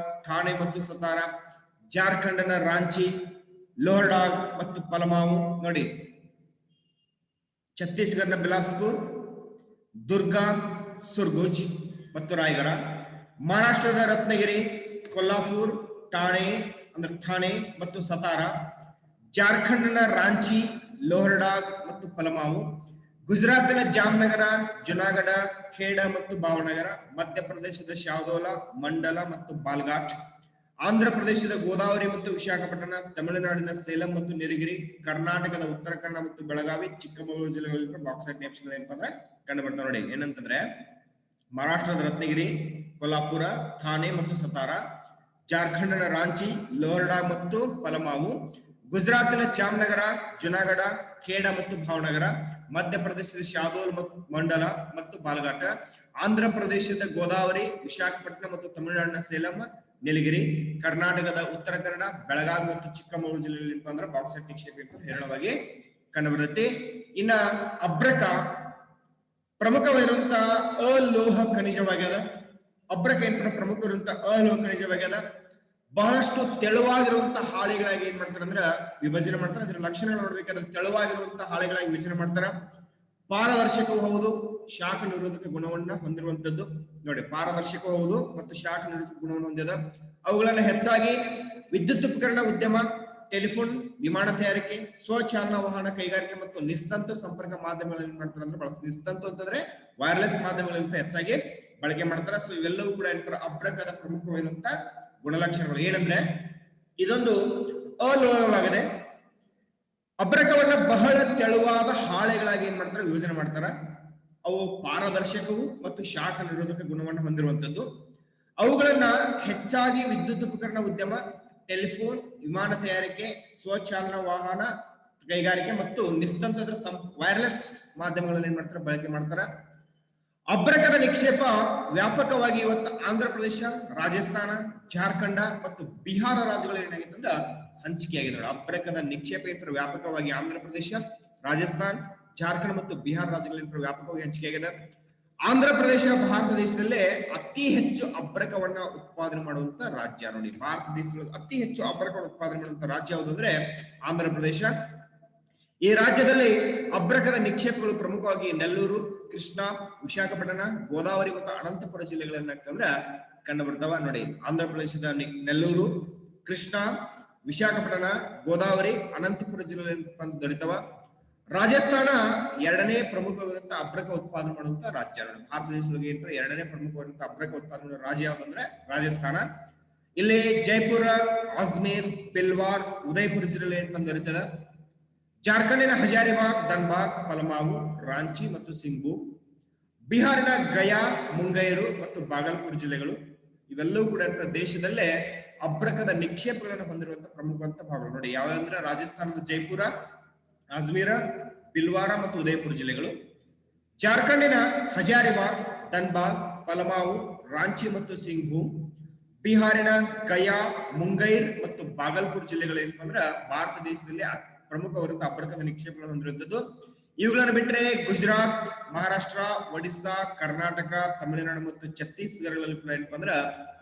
ಠಾಣೆ ಮತ್ತು ಸತಾರ, ಜಾರ್ಖಂಡ್ನ ರಾಂಚಿ, ಲೋಹರ್ಡಾಗ್ ಮತ್ತು ಪಲಮಾವು ನೋಡಿ. ಛತ್ತೀಸ್ಗಢನ ಬಿಲಾಸ್ಪುರ್, ದುರ್ಗ, ಸುರ್ಗುಜ್ ಮತ್ತು ರಾಯಗಢ, ಮಹಾರಾಷ್ಟ್ರದ ರತ್ನಗಿರಿ, ಕೊಲ್ಲಾಪುರ್, ಠಾಣೆ ಅಂದ್ರೆ ಥಾಣೆ ಮತ್ತು ಸತಾರ, ಜಾರ್ಖಂಡ್ನ ರಾಂಚಿ, ಲೋಹರ್ಡಾಗ್ ಮತ್ತು ಪಲಮಾವು, ಗುಜರಾತ್ನ ಜಾಮ್ನಗರ, ಜುನಾಗಢ, ಖೇಡ ಮತ್ತು ಭಾವನಗರ, ಮಧ್ಯಪ್ರದೇಶದ ಶಾವ್ದೋಲಾ, ಮಂಡಲ ಮತ್ತು ಬಾಲ್ಘಾಟ್, ಆಂಧ್ರ ಪ್ರದೇಶದ ಗೋದಾವರಿ ಮತ್ತು ವಿಶಾಖಪಟ್ಟಣ, ತಮಿಳುನಾಡಿನ ಸೇಲಂ ಮತ್ತು ನೀಲಗಿರಿ, ಕರ್ನಾಟಕದ ಉತ್ತರ ಕನ್ನಡ ಮತ್ತು ಬೆಳಗಾವಿ, ಚಿಕ್ಕಮಗಳೂರು ಜಿಲ್ಲೆಗಳಲ್ಲಿ ಬಾಕ್ಸೈಟ್ ನೇಪ್ಸ್ಗಳು ಏನಪ್ಪಾ ಅಂದ್ರೆ ಕಂಡು ಬರ್ತಾವ ನೋಡಿ. ಏನಂತಂದ್ರೆ ಮಹಾರಾಷ್ಟ್ರದ ರತ್ನಗಿರಿ, ಕೊಲ್ಹಾಪುರ, ಥಾಣೆ ಮತ್ತು ಸತಾರಾ, ಜಾರ್ಖಂಡ್ನ ರಾಂಚಿ, ಲೋಹರ್ಡಾ ಮತ್ತು ಪಲಮಾವು, ಗುಜರಾತಿನ ಜಾಮ್ನಗರ, ಜುನಾಗಢ, ಖೇಡಾ ಮತ್ತು ಭಾವನಗರ, ಮಧ್ಯಪ್ರದೇಶದ ಶಾದೋಲ್ ಮತ್ತು ಮಂಡಲ ಮತ್ತು ಬಾಲಘಾಟ, ಆಂಧ್ರ ಪ್ರದೇಶದ ಗೋದಾವರಿ, ವಿಶಾಖಪಟ್ಟಣ ಮತ್ತು ತಮಿಳುನಾಡಿನ ಸೇಲಂ, ನೀಲಗಿರಿ, ಕರ್ನಾಟಕದ ಉತ್ತರ ಕನ್ನಡ, ಬೆಳಗಾವಿ ಮತ್ತು ಚಿಕ್ಕಮಗಳೂರು ಜಿಲ್ಲೆಯಲ್ಲಿ ಅಂದ್ರೆ ಬಾಕ್ಸೈಟ್ ನಿಕ್ಷೇಪ ಹೇರಳವಾಗಿ ಕಂಡುಬರುತ್ತೆ. ಇನ್ನ ಅಬ್ರಕ ಪ್ರಮುಖವಾಗಿರುವಂತಹ ಅಲೋಹ ಖನಿಜವಾಗ್ಯದ. ಅಬ್ರಕ ಏನ್ ಪ್ರಮುಖವಾಗಿರುವಂತಹ ಅಲೋಹ ಖನಿಜವಾಗ್ಯದ. ಬಹಳಷ್ಟು ತೆಳುವಾಗಿರುವಂತಹ ಹಾಳೆಗಳಾಗಿ ಏನ್ ಮಾಡ್ತಾರೆ ಅಂದ್ರ ವಿಭಜನೆ ಮಾಡ್ತಾರೆ. ಅದರ ಲಕ್ಷಣಗಳು ನೋಡ್ಬೇಕಾದ್ರೆ ತೆಳುವಾಗಿರುವಂತಹ ಹಾಳೆಗಳಾಗಿ ವಿಭಜನೆ ಮಾಡ್ತಾರ. ಪಾರದರ್ಶಕವೂ ಹೌದು, ಶಾಖ ನಿರೋಧಕ ಗುಣವನ್ನ ಹೊಂದಿರುವಂತದ್ದು. ನೋಡಿ, ಪಾರದರ್ಶಕವೂ ಹೌದು ಮತ್ತು ಶಾಖ ನಿರೋಧಕ ಗುಣವನ್ನು ಹೊಂದಿದ. ಅವುಗಳನ್ನ ಹೆಚ್ಚಾಗಿ ವಿದ್ಯುತ್ ಉಪಕರಣ ಉದ್ಯಮ, ಟೆಲಿಫೋನ್, ವಿಮಾನ ತಯಾರಿಕೆ, ಸ್ವಚಾಲನಾ ವಾಹನ ಕೈಗಾರಿಕೆ ಮತ್ತು ನಿಸ್ತಂತು ಸಂಪರ್ಕ ಮಾಧ್ಯಮಗಳಲ್ಲಿ ಮಾಡ್ತಾರೆ ಅಂದ್ರೆ ಬಳಸ್ತಾರೆ. ನಿಸ್ತಂತು ಅಂತಂದ್ರೆ ವೈರ್ಲೆಸ್ ಮಾಧ್ಯಮಗಳಲ್ಲಿ ಹೆಚ್ಚಾಗಿ ಬಳಕೆ ಮಾಡ್ತಾರೆ. ಸೊ ಇವೆಲ್ಲವೂ ಕೂಡ ಏನಂತಾರೆ ಅಬ್ರಕದ ಪ್ರಮುಖವಾಗಿರುವಂತಹ ಗುಣಲಕ್ಷಣಗಳು. ಏನಂದ್ರೆ ಇದೊಂದು ಅಲೋಹವಾಗಿದೆ. ಅಬ್ರಕವನ್ನ ಬಹಳ ತೆಳುವಾದ ಹಾಳೆಗಳಾಗಿ ಏನ್ ಮಾಡ್ತಾರೆ ವಿಭಜನೆ ಮಾಡ್ತಾರ. ಅವು ಪಾರದರ್ಶಕವು ಮತ್ತು ಶಾಖ ನಿರೋಧಕ ಗುಣವನ್ನು ಹೊಂದಿರುವಂತದ್ದು. ಅವುಗಳನ್ನ ಹೆಚ್ಚಾಗಿ ವಿದ್ಯುತ್ ಉಪಕರಣ ಉದ್ಯಮ, ಟೆಲಿಫೋನ್, ವಿಮಾನ ತಯಾರಿಕೆ, ಸ್ವಚಾಲನಾ ವಾಹನ ಕೈಗಾರಿಕೆ ಮತ್ತು ನಿಸ್ತಂತ್ರ ವೈರ್ಲೆಸ್ ಮಾಧ್ಯಮಗಳಲ್ಲಿ ಏನ್ ಮಾಡ್ತಾರೆ ಬಳಕೆ ಮಾಡ್ತಾರ. ಅಬ್ರಕದ ನಿಕ್ಷೇಪ ವ್ಯಾಪಕವಾಗಿ ಇವತ್ತು ಆಂಧ್ರ ಪ್ರದೇಶ, ರಾಜಸ್ಥಾನ, ಜಾರ್ಖಂಡ ಮತ್ತು ಬಿಹಾರ ರಾಜ್ಯಗಳಲ್ಲಿ ಏನಾಗಿದೆ ಅಂದ್ರೆ ಹಂಚಿಕೆಯಾಗಿದೆ. ಅಬ್ರಕದ ನಿಕ್ಷೇಪ ಏನ್ರ ವ್ಯಾಪಕವಾಗಿ ಆಂಧ್ರ ಪ್ರದೇಶ, ರಾಜಸ್ಥಾನ್, ಜಾರ್ಖಂಡ್ ಮತ್ತು ಬಿಹಾರ ರಾಜ್ಯಗಳಲ್ಲಿ ವ್ಯಾಪಕವಾಗಿ ಹಂಚಿಕೆಯಾಗಿದೆ. ಆಂಧ್ರ ಪ್ರದೇಶ ಭಾರತ ದೇಶದಲ್ಲೇ ಅತಿ ಹೆಚ್ಚು ಅಬ್ರಕವನ್ನ ಉತ್ಪಾದನೆ ಮಾಡುವಂತ ರಾಜ್ಯ. ನೋಡಿ, ಭಾರತ ದೇಶದಲ್ಲಿ ಅತಿ ಹೆಚ್ಚು ಅಬ್ರಕವನ್ನು ಉತ್ಪಾದನೆ ಮಾಡುವಂತ ರಾಜ್ಯ ಯಾವುದು ಅಂದ್ರೆ ಆಂಧ್ರ ಪ್ರದೇಶ. ಈ ರಾಜ್ಯದಲ್ಲಿ ಅಬ್ರಕದ ನಿಕ್ಷೇಪಗಳು ಪ್ರಮುಖವಾಗಿ ನೆಲ್ಲೂರು, ಕೃಷ್ಣಾ, ವಿಶಾಖಪಟ್ಟಣ, ಗೋದಾವರಿ ಮತ್ತು ಅನಂತಪುರ ಜಿಲ್ಲೆಗಳನ್ನ ಕಂಡು ಬರ್ತಾವ. ನೋಡಿ, ಆಂಧ್ರ ಪ್ರದೇಶದ ನೆಲ್ಲೂರು, ಕೃಷ್ಣಾ, ವಿಶಾಖಪಟ್ಟಣ, ಗೋದಾವರಿ, ಅನಂತಪುರ ಜಿಲ್ಲೆಗಳಲ್ಲಿ ದೊರೆತವ. ರಾಜಸ್ಥಾನ ಎರಡನೇ ಪ್ರಮುಖವಾಗಿರುವಂತಹ ಅಬ್ರಕ ಉತ್ಪಾದನೆ ಮಾಡುವಂತ ರಾಜ್ಯ. ಭಾರತ ದೇಶದೊಳಗೆ ಎರಡನೇ ಪ್ರಮುಖವಾಗಿರುವಂತಹ ಅಬ್ರಕ ಉತ್ಪಾದನೆ ರಾಜ್ಯ ಯಾವ್ದಂದ್ರೆ ರಾಜಸ್ಥಾನ. ಇಲ್ಲಿ ಜೈಪುರ, ಅಜ್ಮೇರ್, ಪಿಲ್ವಾರ್, ಉದಯಪುರ ಜಿಲ್ಲೆಯಲ್ಲಿ ದೊರೆತದ. ಜಾರ್ಖಂಡಿನ ಹಜಾರಿಬಾಗ್, ಧನ್ಬಾದ್, ಪಲಮಾವು, ರಾಂಚಿ ಮತ್ತು ಸಿಂಗ್ಬು, ಬಿಹಾರಿನ ಗಯಾ, ಮುಂಗೈರು ಮತ್ತು ಬಾಗಲ್ಪುರ್ ಜಿಲ್ಲೆಗಳು ಇವೆಲ್ಲವೂ ಕೂಡ ದೇಶದಲ್ಲೇ ಅಬ್ರಕದ ನಿಕ್ಷೇಪಗಳನ್ನು ಹೊಂದಿರುವಂತಹ ಪ್ರಮುಖವಂತ ಭಾಗಗಳು. ನೋಡಿ, ಯಾವಂದ್ರೆ ರಾಜಸ್ಥಾನದ ಜೈಪುರ, ಅಜ್ಮೀರ, ಪಿಲ್ವಾರ ಮತ್ತು ಉದಯಪುರ ಜಿಲ್ಲೆಗಳು, ಜಾರ್ಖಂಡಿನ ಹಜಾರಿಬಾಗ್, ಧನ್ಬಾದ್, ಪಲಮಾವು, ರಾಂಚಿ ಮತ್ತು ಸಿಂಗ್ಭೂಮ್, ಬಿಹಾರಿನ ಗಯಾ, ಮುಂಗೈರ್ ಮತ್ತು ಬಾಗಲ್ಪುರ್ ಜಿಲ್ಲೆಗಳು ಏನಂದ್ರೆ ಭಾರತ ದೇಶದಲ್ಲಿ ಪ್ರಮುಖವಾಗಿರುವಂತಹ ಅಬ್ರಕದ ನಿಕ್ಷೇಪಗಳನ್ನು ಹೊಂದಿರುವಂತದ್ದು. ಇವುಗಳನ್ನು ಬಿಟ್ಟರೆ ಗುಜರಾತ್, ಮಹಾರಾಷ್ಟ್ರ, ಒಡಿಸ್ಸಾ, ಕರ್ನಾಟಕ, ತಮಿಳುನಾಡು ಮತ್ತು ಛತ್ತೀಸ್ಗಢಗಳಲ್ಲಿ ಕೂಡ ಏನಪ್ಪ ಅಂದ್ರ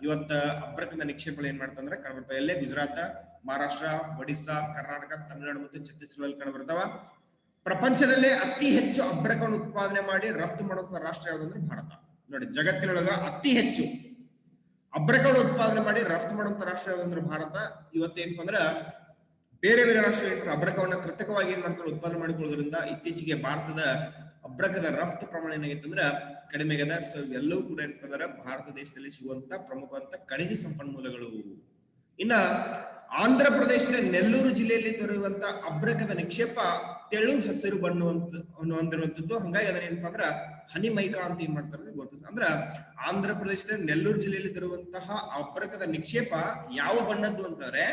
ಇವತ್ತ ಅಬ್ರಕದ ನಿಕ್ಷೇಪಗಳು ಏನ್ ಮಾಡ್ತಂದ್ರೆ ಕಂಡುಬರ್ತಾವ. ಎಲ್ಲೇ ಗುಜರಾತ್, ಮಹಾರಾಷ್ಟ್ರ, ಒಡಿಸ್ಸಾ, ಕರ್ನಾಟಕ, ತಮಿಳುನಾಡು ಮತ್ತು ಛತ್ತೀಸ್ಗಢದಲ್ಲಿ ಕಂಡುಬರ್ತಾವ. ಪ್ರಪಂಚದಲ್ಲೇ ಅತಿ ಹೆಚ್ಚು ಅಬ್ರಕವನ್ನು ಉತ್ಪಾದನೆ ಮಾಡಿ ರಫ್ತು ಮಾಡುವಂತ ರಾಷ್ಟ್ರ ಯಾವ್ದಂದ್ರೆ ಭಾರತ. ನೋಡಿ, ಜಗತ್ತಿನೊಳಗ ಅತಿ ಹೆಚ್ಚು ಅಬ್ರಕವನ್ನು ಉತ್ಪಾದನೆ ಮಾಡಿ ರಫ್ತು ಮಾಡುವಂತ ರಾಷ್ಟ್ರ ಯಾವ್ದಂದ್ರೆ ಭಾರತ. ಇವತ್ತೇನಪ್ಪ ಅಂದ್ರ ಬೇರೆ ಬೇರೆ ರಾಷ್ಟ್ರಗಳು ಅಬ್ರಕವನ್ನ ಕೃತಕವಾಗಿ ಏನ್ ಮಾಡ್ತಾರೆ ಉತ್ಪಾದನೆ ಮಾಡಿಕೊಳ್ಳೋದ್ರಿಂದ ಇತ್ತೀಚೆಗೆ ಭಾರತದ ಅಬ್ರಕದ ರಫ್ತು ಪ್ರಮಾಣ ಏನಾಗಿತ್ತು ಅಂದ್ರ ಕಡಿಮೆ ಆಗದ. ಸೊ ಎಲ್ಲವೂ ಕೂಡ ಏನಂತಂದ್ರೆ ಭಾರತ ದೇಶದಲ್ಲಿ ಸಿಗುವಂತ ಪ್ರಮುಖವಂತ ಖನಿಜ ಸಂಪನ್ಮೂಲಗಳು. ಇನ್ನ ಆಂಧ್ರ ಪ್ರದೇಶದ ನೆಲ್ಲೂರು ಜಿಲ್ಲೆಯಲ್ಲಿ ದೊರೆಯುವಂತ ಅಬ್ರಕದ ನಿಕ್ಷೇಪ ತೆಳು ಹಸಿರು ಹೊಂದಿರುವಂತದ್ದು. ಹಂಗಾಗಿ ಅದನ್ನ ಏನಪ್ಪಾ ಅಂದ್ರ ಹನಿಮೈಕಾ ಅಂತ ಏನ್ ಮಾಡ್ತಾರೆ ಗೊತ್ತ. ಅಂದ್ರ ಆಂಧ್ರ ಪ್ರದೇಶದ ನೆಲ್ಲೂರು ಜಿಲ್ಲೆಯಲ್ಲಿ ದೊರೆಯುವಂತಹ ಅಬ್ರಕದ ನಿಕ್ಷೇಪ ಯಾವ ಬಣ್ಣದ್ದು ಅಂತಂದ್ರೆ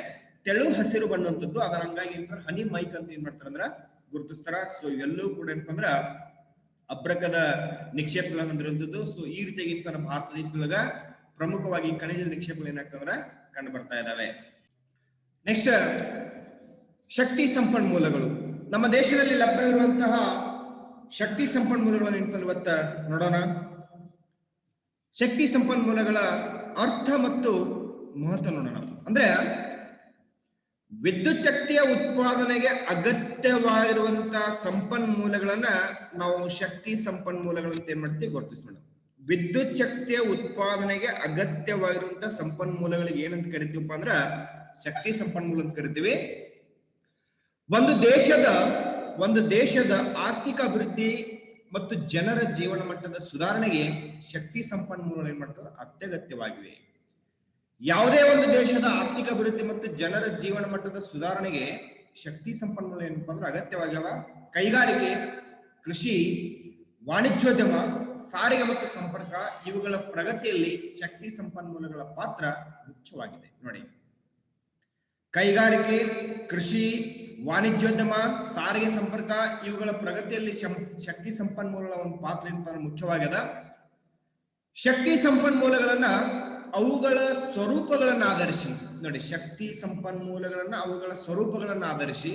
ತೆಳು ಹಸಿರು ಬಣ್ಣುವಂಥದ್ದು. ಅದರ ಹಂಗಾಗಿ ಏನಂದ್ರೆ ಹನಿ ಮೈಕ್ ಅಂತ ಏನ್ ಮಾಡ್ತಾರ ಅಂದ್ರ ಗುರುತಿಸ್ತಾರ. ಸೊ ಇವೆಲ್ಲವೂ ಕೂಡ ಏನಪ್ಪಾ ಅಂದ್ರ ಅಬ್ರಕದ ನಿಕ್ಷೇಪಗಳನ್ನು ಹೊಂದಿರುವಂತದ್ದು. ಸೊ ಈ ರೀತಿಯಾಗಿ ಏನಂತಾರ ಭಾರತ ದೇಶದೊಳಗ ಪ್ರಮುಖವಾಗಿ ಖನಿಜ ನಿಕ್ಷೇಪಗಳು ಏನಾಗ್ತಂದ್ರ ಕಂಡು ಬರ್ತಾ ಇದಾವೆ. ನೆಕ್ಸ್ಟ್, ಶಕ್ತಿ ಸಂಪನ್ಮೂಲಗಳು. ನಮ್ಮ ದೇಶದಲ್ಲಿ ಲಭ್ಯವಿರುವಂತಹ ಶಕ್ತಿ ಸಂಪನ್ಮೂಲಗಳನ್ನು ಏನಂತ ಇವತ್ತ ನೋಡೋಣ. ಶಕ್ತಿ ಸಂಪನ್ಮೂಲಗಳ ಅರ್ಥ ಮತ್ತು ಮಹತ್ವ ನೋಡೋಣ. ಅಂದ್ರೆ ವಿದ್ಯುತ್ ಶಕ್ತಿಯ ಉತ್ಪಾದನೆಗೆ ಅಗತ್ಯವಾಗಿರುವಂತಹ ಸಂಪನ್ಮೂಲಗಳನ್ನ ನಾವು ಶಕ್ತಿ ಸಂಪನ್ಮೂಲಗಳಂತ ಏನ್ ಮಾಡ್ತೀವಿ ಗುರುತಿಸೋಣ. ವಿದ್ಯುತ್ ಶಕ್ತಿಯ ಉತ್ಪಾದನೆಗೆ ಅಗತ್ಯವಾಗಿರುವಂತಹ ಸಂಪನ್ಮೂಲಗಳಿಗೆ ಏನಂತ ಕರಿತೀವಪ್ಪ ಅಂದ್ರ ಶಕ್ತಿ ಸಂಪನ್ಮೂಲ ಅಂತ ಕರಿತೀವಿ. ಒಂದು ದೇಶದ ಆರ್ಥಿಕ ಅಭಿವೃದ್ಧಿ ಮತ್ತು ಜನರ ಜೀವನ ಮಟ್ಟದ ಸುಧಾರಣೆಗೆ ಶಕ್ತಿ ಸಂಪನ್ಮೂಲಗಳು ಏನ್ ಮಾಡ್ತಾರೆ ಅತ್ಯಗತ್ಯವಾಗಿವೆ. ಯಾವುದೇ ಒಂದು ದೇಶದ ಆರ್ಥಿಕ ಅಭಿವೃದ್ಧಿ ಮತ್ತು ಜನರ ಜೀವನ ಮಟ್ಟದ ಸುಧಾರಣೆಗೆ ಶಕ್ತಿ ಸಂಪನ್ಮೂಲ ಏನಪ್ಪಾ ಅಂದ್ರೆ ಅಗತ್ಯವಾಗ್ಯಾವ. ಕೈಗಾರಿಕೆ, ಕೃಷಿ, ವಾಣಿಜ್ಯೋದ್ಯಮ, ಸಾರಿಗೆ ಮತ್ತು ಸಂಪರ್ಕ ಇವುಗಳ ಪ್ರಗತಿಯಲ್ಲಿ ಶಕ್ತಿ ಸಂಪನ್ಮೂಲಗಳ ಪಾತ್ರ ಮುಖ್ಯವಾಗಿದೆ. ನೋಡಿ, ಕೈಗಾರಿಕೆ, ಕೃಷಿ, ವಾಣಿಜ್ಯೋದ್ಯಮ, ಸಾರಿಗೆ ಸಂಪರ್ಕ ಇವುಗಳ ಪ್ರಗತಿಯಲ್ಲಿ ಶಕ್ತಿ ಸಂಪನ್ಮೂಲಗಳ ಒಂದು ಪಾತ್ರ ಏನಂತ ಮುಖ್ಯವಾಗಿದೆ. ಶಕ್ತಿ ಸಂಪನ್ಮೂಲಗಳನ್ನ ಅವುಗಳ ಸ್ವರೂಪಗಳನ್ನ ಆಧರಿಸಿ, ನೋಡಿ, ಶಕ್ತಿ ಸಂಪನ್ಮೂಲಗಳನ್ನ ಅವುಗಳ ಸ್ವರೂಪಗಳನ್ನ ಆಧರಿಸಿ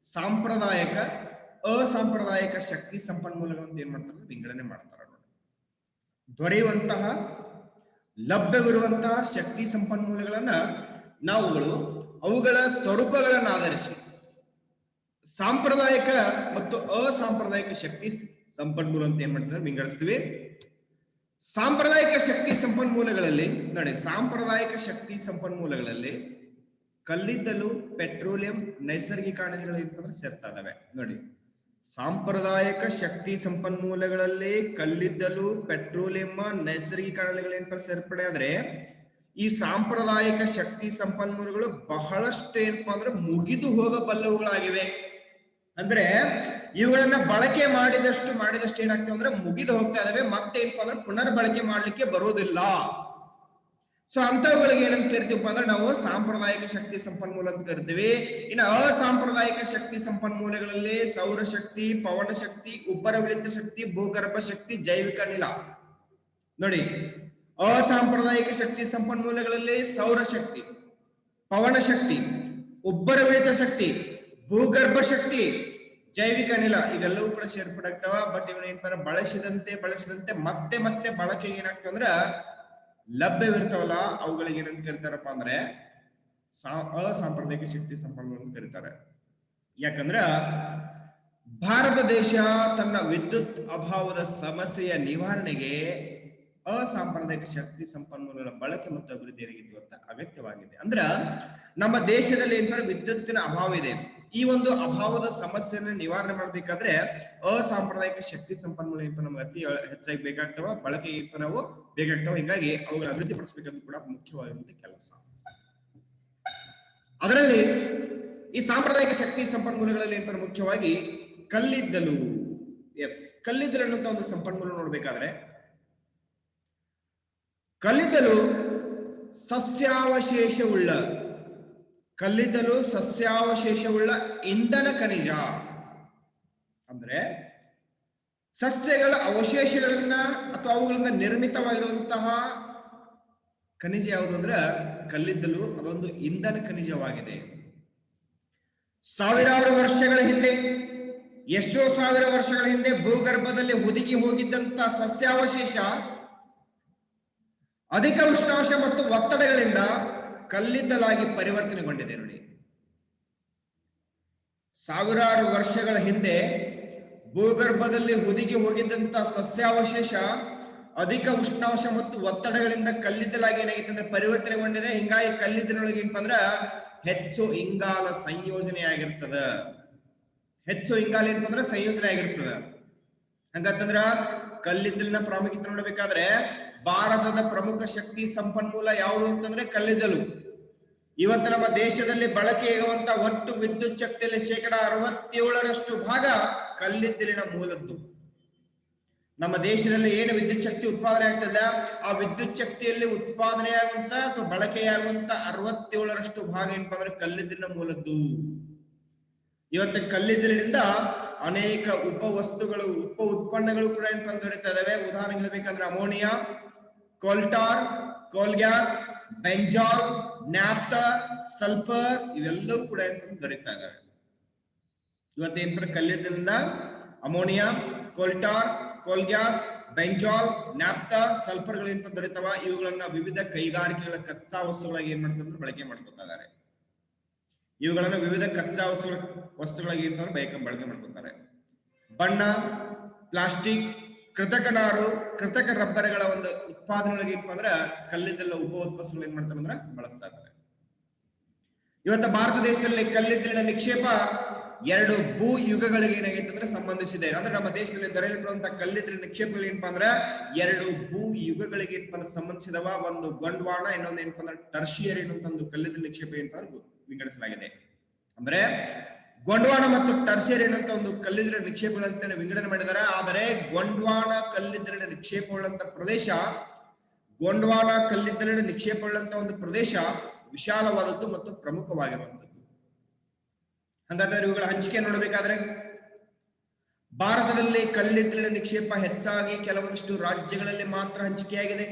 ಸಾಂಪ್ರದಾಯಿಕ, ಅಸಾಂಪ್ರದಾಯಿಕ ಶಕ್ತಿ ಸಂಪನ್ಮೂಲಗಳನ್ನ ಏನ್ ಮಾಡ್ತಾರೆ, ವಿಂಗಡಣೆ ಮಾಡ್ತಾರೆ. ನೋಡಿ, ದೊರೆಯುವಂತಹ ಲಭ್ಯವಿರುವಂತಹ ಶಕ್ತಿ ಸಂಪನ್ಮೂಲಗಳನ್ನ ನಾವುಗಳು ಅವುಗಳ ಸ್ವರೂಪಗಳನ್ನ ಆಧರಿಸಿ ಸಾಂಪ್ರದಾಯಿಕ ಮತ್ತು ಅಸಾಂಪ್ರದಾಯಿಕ ಶಕ್ತಿ ಸಂಪನ್ಮೂಲ ಅಂತ ಏನ್ ಮಾಡ್ತಾರೆ, ವಿಂಗಡಿಸ್ತೀವಿ. ಸಾಂಪ್ರದಾಯಿಕ ಶಕ್ತಿ ಸಂಪನ್ಮೂಲಗಳಲ್ಲಿ ನೋಡಿ, ಸಾಂಪ್ರದಾಯಿಕ ಶಕ್ತಿ ಸಂಪನ್ಮೂಲಗಳಲ್ಲಿ ಕಲ್ಲಿದ್ದಲು, ಪೆಟ್ರೋಲಿಯಂ, ನೈಸರ್ಗಿಕ ಅನಿಲಗಳು ಏನಂತಂದ್ರೆ ಸೇರ್ತಾ ಇದಾವೆ. ನೋಡಿ, ಸಾಂಪ್ರದಾಯಿಕ ಶಕ್ತಿ ಸಂಪನ್ಮೂಲಗಳಲ್ಲಿ ಕಲ್ಲಿದ್ದಲು, ಪೆಟ್ರೋಲಿಯಂ, ನೈಸರ್ಗಿಕ ಅನಿಲಗಳು ಏನಪ್ಪ ಸೇರ್ಪಡೆ ಆದ್ರೆ ಈ ಸಾಂಪ್ರದಾಯಿಕ ಶಕ್ತಿ ಸಂಪನ್ಮೂಲಗಳು ಬಹಳಷ್ಟು ಏನಪ್ಪಾ ಅಂದ್ರೆ ಮುಗಿದು ಹೋಗಬಲ್ಲವುಗಳಾಗಿವೆ. ಅಂದ್ರೆ ಇವುಗಳನ್ನ ಬಳಕೆ ಮಾಡಿದಷ್ಟು ಏನಾಗ್ತವೆ ಅಂದ್ರೆ ಮುಗಿದು ಹೋಗ್ತಾ ಇದಾವೆ, ಮತ್ತೆ ಏನಪ್ಪಾ ಅಂದ್ರೆ ಪುನರ್ ಬಳಕೆ ಮಾಡ್ಲಿಕ್ಕೆ ಬರೋದಿಲ್ಲ. ಸೊ ಅಂತವುಗಳಿಗೆ ಏನಂತ ಕರಿತೀವಪ್ಪ ಅಂದ್ರೆ ನಾವು ಸಾಂಪ್ರದಾಯಿಕ ಶಕ್ತಿ ಸಂಪನ್ಮೂಲ ಅಂತ ಕರಿತೀವಿ. ಇನ್ನು ಅಸಾಂಪ್ರದಾಯಿಕ ಶಕ್ತಿ ಸಂಪನ್ಮೂಲಗಳಲ್ಲಿ ಸೌರಶಕ್ತಿ, ಪವನ ಶಕ್ತಿ, ಉಬ್ಬರವಿಳಿತ ಶಕ್ತಿ, ಭೂಗರ್ಭ ಶಕ್ತಿ, ಜೈವಿಕ ಅನಿಲ. ನೋಡಿ, ಅಸಾಂಪ್ರದಾಯಿಕ ಶಕ್ತಿ ಸಂಪನ್ಮೂಲಗಳಲ್ಲಿ ಸೌರಶಕ್ತಿ, ಪವನ ಶಕ್ತಿ, ಉಬ್ಬರವಿಳಿತ ಶಕ್ತಿ, ಭೂಗರ್ಭ ಶಕ್ತಿ, ಜೈವಿಕ ಅನಿಲ ಇವೆಲ್ಲವೂ ಕೂಡ ಸೇರ್ಪಡೆ ಆಗ್ತಾವ. ಬಟ್ ಇವನ್ ಏನಂತಾರೆ, ಬಳಸಿದಂತೆ ಮತ್ತೆ ಬಳಕೆಗೆ ಏನಾಗ್ತದೆ ಅಂದ್ರ ಲಭ್ಯವಿರ್ತಾವಲ್ಲ ಅವುಗಳಿಗೆ ಏನಂತ ಕರಿತಾರಪ್ಪ ಅಂದ್ರೆ ಅಸಾಂಪ್ರದಾಯಿಕ ಶಕ್ತಿ ಸಂಪನ್ಮೂಲ ಅಂತ ಕರೀತಾರೆ. ಯಾಕಂದ್ರ ಭಾರತ ದೇಶ ತನ್ನ ವಿದ್ಯುತ್ ಅಭಾವದ ಸಮಸ್ಯೆಯ ನಿವಾರಣೆಗೆ ಅಸಾಂಪ್ರದಾಯಿಕ ಶಕ್ತಿ ಸಂಪನ್ಮೂಲಗಳ ಬಳಕೆ ಮತ್ತು ಅಭಿವೃದ್ಧಿಗೆ ಅಗತ್ಯವಾಗಿದೆ. ಅಂದ್ರ ನಮ್ಮ ದೇಶದಲ್ಲಿ ಏನಂದ್ರೆ ವಿದ್ಯುತ್ತಿನ ಅಭಾವ ಇದೆ. ಈ ಒಂದು ಅಭಾವದ ಸಮಸ್ಯೆಯನ್ನು ನಿವಾರಣೆ ಮಾಡ್ಬೇಕಾದ್ರೆ ಅಸಾಂಪ್ರದಾಯಿಕ ಶಕ್ತಿ ಸಂಪನ್ಮೂಲ ಏನಪ್ಪ ನಮ್ಗೆ ಅತಿ ಹೆಚ್ಚಾಗಿ ಬೇಕಾಗ್ತಾವ, ಬಳಕೆ ಏನಪ್ಪ ನಾವು ಬೇಕಾಗ್ತಾವ. ಹೀಗಾಗಿ ಅವುಗಳ ಅಭಿವೃದ್ಧಿ ಪಡಿಸಬೇಕಂತ ಕೂಡ ಮುಖ್ಯವಾಗಿರುವಂತ ಕೆಲಸ. ಅದರಲ್ಲಿ ಈ ಸಾಂಪ್ರದಾಯಿಕ ಶಕ್ತಿ ಸಂಪನ್ಮೂಲಗಳಲ್ಲಿ ಏನಪ್ಪ ಮುಖ್ಯವಾಗಿ ಕಲ್ಲಿದ್ದಲು. ಕಲ್ಲಿದ್ದಲು ಅನ್ನುವಂತ ಒಂದು ಸಂಪನ್ಮೂಲ ನೋಡ್ಬೇಕಾದ್ರೆ ಕಲ್ಲಿದ್ದಲು ಸಸ್ಯಾವಶೇಷವುಳ್ಳ ಇಂಧನ ಖನಿಜ. ಅಂದ್ರೆ ಸಸ್ಯಗಳ ಅವಶೇಷಗಳನ್ನ ಅಥವಾ ಅವುಗಳಿಂದ ನಿರ್ಮಿತವಾಗಿರುವಂತಹ ಖನಿಜ ಯಾವುದು ಅಂದ್ರೆ ಕಲ್ಲಿದ್ದಲು. ಅದೊಂದು ಇಂಧನ ಖನಿಜವಾಗಿದೆ. ಸಾವಿರಾರು ವರ್ಷಗಳ ಹಿಂದೆ, ಎಷ್ಟೋ ಸಾವಿರ ವರ್ಷಗಳ ಹಿಂದೆ ಭೂಗರ್ಭದಲ್ಲಿ ಹುದುಗಿ ಹೋಗಿದ್ದಂತ ಸಸ್ಯಾವಶೇಷ ಅಧಿಕ ಉಷ್ಣಾಂಶ ಮತ್ತು ಒತ್ತಡಗಳಿಂದ ಕಲ್ಲಿದ್ದಲಾಗಿ ಪರಿವರ್ತನೆಗೊಂಡಿದೆ. ನೋಡಿ, ಸಾವಿರಾರು ವರ್ಷಗಳ ಹಿಂದೆ ಭೂಗರ್ಭದಲ್ಲಿ ಹುದುಗಿ ಹೋಗಿದ್ದಂತ ಸಸ್ಯಾವಶೇಷ ಅಧಿಕ ಉಷ್ಣಾಂಶ ಮತ್ತು ಒತ್ತಡಗಳಿಂದ ಕಲ್ಲಿದ್ದಲಾಗಿ ಏನಾಗಿತ್ತು ಅಂದ್ರೆ ಪರಿವರ್ತನೆಗೊಂಡಿದೆ. ಹಿಂಗಾಗಿ ಕಲ್ಲಿದ್ದಲೊಳಗೆ ಏನಪ್ಪ ಅಂದ್ರ ಹೆಚ್ಚು ಇಂಗಾಲ ಸಂಯೋಜನೆ ಆಗಿರ್ತದ. ಹೆಚ್ಚು ಇಂಗಾಲ ಏನಪ್ಪ ಅಂದ್ರೆ ಸಂಯೋಜನೆ ಆಗಿರ್ತದ. ಹಂಗಂತಂದ್ರ ಕಲ್ಲಿದ್ದಲಿನ ಪ್ರಾಮುಖ್ಯತೆ ನೋಡ್ಬೇಕಾದ್ರೆ ಭಾರತದ ಪ್ರಮುಖ ಶಕ್ತಿ ಸಂಪನ್ಮೂಲ ಯಾವುದು ಅಂತಂದ್ರೆ ಕಲ್ಲಿದ್ದಲು. ಇವತ್ತು ನಮ್ಮ ದೇಶದಲ್ಲಿ ಬಳಕೆಯಾಗುವಂತ ಒಟ್ಟು ವಿದ್ಯುತ್ ಶಕ್ತಿಯಲ್ಲಿ 67% ಭಾಗ ಕಲ್ಲಿದ್ದಲಿನ ಮೂಲದ್ದು. ನಮ್ಮ ದೇಶದಲ್ಲಿ ಏನು ವಿದ್ಯುತ್ ಶಕ್ತಿ ಉತ್ಪಾದನೆ ಆಗ್ತದೆ ಆ ವಿದ್ಯುತ್ ಶಕ್ತಿಯಲ್ಲಿ ಉತ್ಪಾದನೆಯಾಗುವಂತ ಅಥವಾ ಬಳಕೆಯಾಗುವಂತ 67% ಭಾಗ ಏನಪ್ಪಾ ಅಂದ್ರೆ ಕಲ್ಲಿದ್ದಲಿನ ಮೂಲದ್ದು. ಇವತ್ತು ಕಲ್ಲಿದ್ದಲಿನಿಂದ ಅನೇಕ ಉಪ ಉತ್ಪನ್ನಗಳು ಕೂಡ ಏನಪ್ಪಾ ದೊರೀತಾ ಇದಾವೆ. ಉದಾಹರಣೆ ಹೇಳ್ಬೇಕಂದ್ರೆ ಅಮೋನಿಯಾ, ಕೋಲ್ಟಾರ್, ಕೋಲ್ ಗ್ಯಾಸ್, ಬೆಂಜಾಲ್, ನ್ಯಾಪ್ತಾ, ಸಲ್ಫರ್ ಇವೆಲ್ಲವೂ ಕೂಡ ಏನಂತ ದೊರೀತಾ ಇದಾವೆ. ಇವತ್ತೇನಂದ್ರೆ ಕಲ್ಲಿದ್ದಲಿನಿಂದ ಅಮೋನಿಯಾ, ಕೋಲ್ಟಾರ್, ಕೋಲ್ ಗ್ಯಾಸ್, ಬೆಂಜಾಲ್, ನ್ಯಾಪ್ತಾ, ಸಲ್ಫರ್ಗಳು ಏನಂತ ದೊರೀತಾವ. ಇವುಗಳನ್ನ ವಿವಿಧ ಕೈಗಾರಿಕೆಗಳ ಕಚ್ಚಾ ವಸ್ತುಗಳಾಗಿ ಏನ್ ಮಾಡ್ತಾರೆ ಬಳಕೆ ಮಾಡ್ಕೊತಾ ಇದ್ದಾರೆ. ಇವುಗಳನ್ನ ವಿವಿಧ ಕಚ್ಚಾ ವಸ್ತುಗಳಾಗಿ ಬಳಕೆ ಮಾಡ್ಕೊತಾರೆ. ಬಣ್ಣ, ಪ್ಲಾಸ್ಟಿಕ್, ಕೃತಕ ನಾರು, ಕೃತಕ ರಬ್ಬರ್ಗಳ ಒಂದು ಉತ್ಪಾದನೆಗಳಿಗೆ ಏನಪ್ಪಾ ಅಂದ್ರೆ ಕಲ್ಲಿದ್ದಲ ಉಪ ಉತ್ಪನ್ನಗಳು ಏನ್ ಮಾಡ್ತಾರೆ ಅಂದ್ರೆ ಬಳಸ್ತಾ ಇದ್ದಾರೆ. ಇವತ್ತು ಭಾರತ ದೇಶದಲ್ಲಿ ಕಲ್ಲಿದ್ದಲಿನ ನಿಕ್ಷೇಪ 2 ಭೂ ಯುಗಗಳಿಗೆ ಏನಾಗೈತೆ ಅಂದ್ರೆ ಸಂಬಂಧಿಸಿದೆ. ಅಂದ್ರೆ ನಮ್ಮ ದೇಶದಲ್ಲಿ ದೊರೆಯಲ್ಪಡುವಂತಹ ಕಲ್ಲಿದ್ದಲಿನ ನಿಕ್ಷೇಪಗಳು ಏನಪ್ಪಾ ಅಂದ್ರೆ 2 ಭೂ ಯುಗಗಳಿಗೆ ಏನಪ್ಪಾ ಅಂದ್ರೆ ಸಂಬಂಧಿಸಿದವ. ಒಂದು ಗೊಂಡ್ವಾನ, ಇನ್ನೊಂದು ಏನಪ್ಪಾ ಅಂದ್ರೆ ಟರ್ಷಿಯರಿ ಅನ್ನುವಂತ ಒಂದು ಕಲ್ಲಿದ್ದಲಿನ ನಿಕ್ಷೇಪ ಏನಪ್ಪಾ ವಿಂಗಡಿಸಲಾಗಿದೆ. ಅಂದ್ರೆ ಗೊಂಡ್ವಾನ ಮತ್ತು ಟರ್ಷಿಯರಿ ಅಂತ ಒಂದು ಕಲ್ಲಿದ್ದಲ ನಿಕ್ಷೇಪಗಳಂತೆ ವಿಂಗಡಣೆ ಮಾಡಿದ್ದಾರೆ. ಆದರೆ ಗೊಂಡ್ವಾನ ಕಲ್ಲಿದ್ದಲಿನ ನಿಕ್ಷೇಪಗಳಂತ ಪ್ರದೇಶ, ಗೊಂಡ್ವಾನ ಕಲ್ಲಿದ್ದಲಿನ ನಿಕ್ಷೇಪಗಳಂತ ಒಂದು ಪ್ರದೇಶ ವಿಶಾಲವಾದದ್ದು ಮತ್ತು ಪ್ರಮುಖವಾಗಿರುವಂತದ್ದು. ಹಾಗಾದ್ರೆ ಇವುಗಳ ಹಂಚಿಕೆ ನೋಡಬೇಕಾದ್ರೆ ಭಾರತದಲ್ಲಿ ಕಲ್ಲಿದ್ದಲಿನ ನಿಕ್ಷೇಪ ಹೆಚ್ಚಾಗಿ ಕೆಲವೊಂದಿಷ್ಟು ರಾಜ್ಯಗಳಲ್ಲಿ ಮಾತ್ರ ಹಂಚಿಕೆಯಾಗಿದೆ.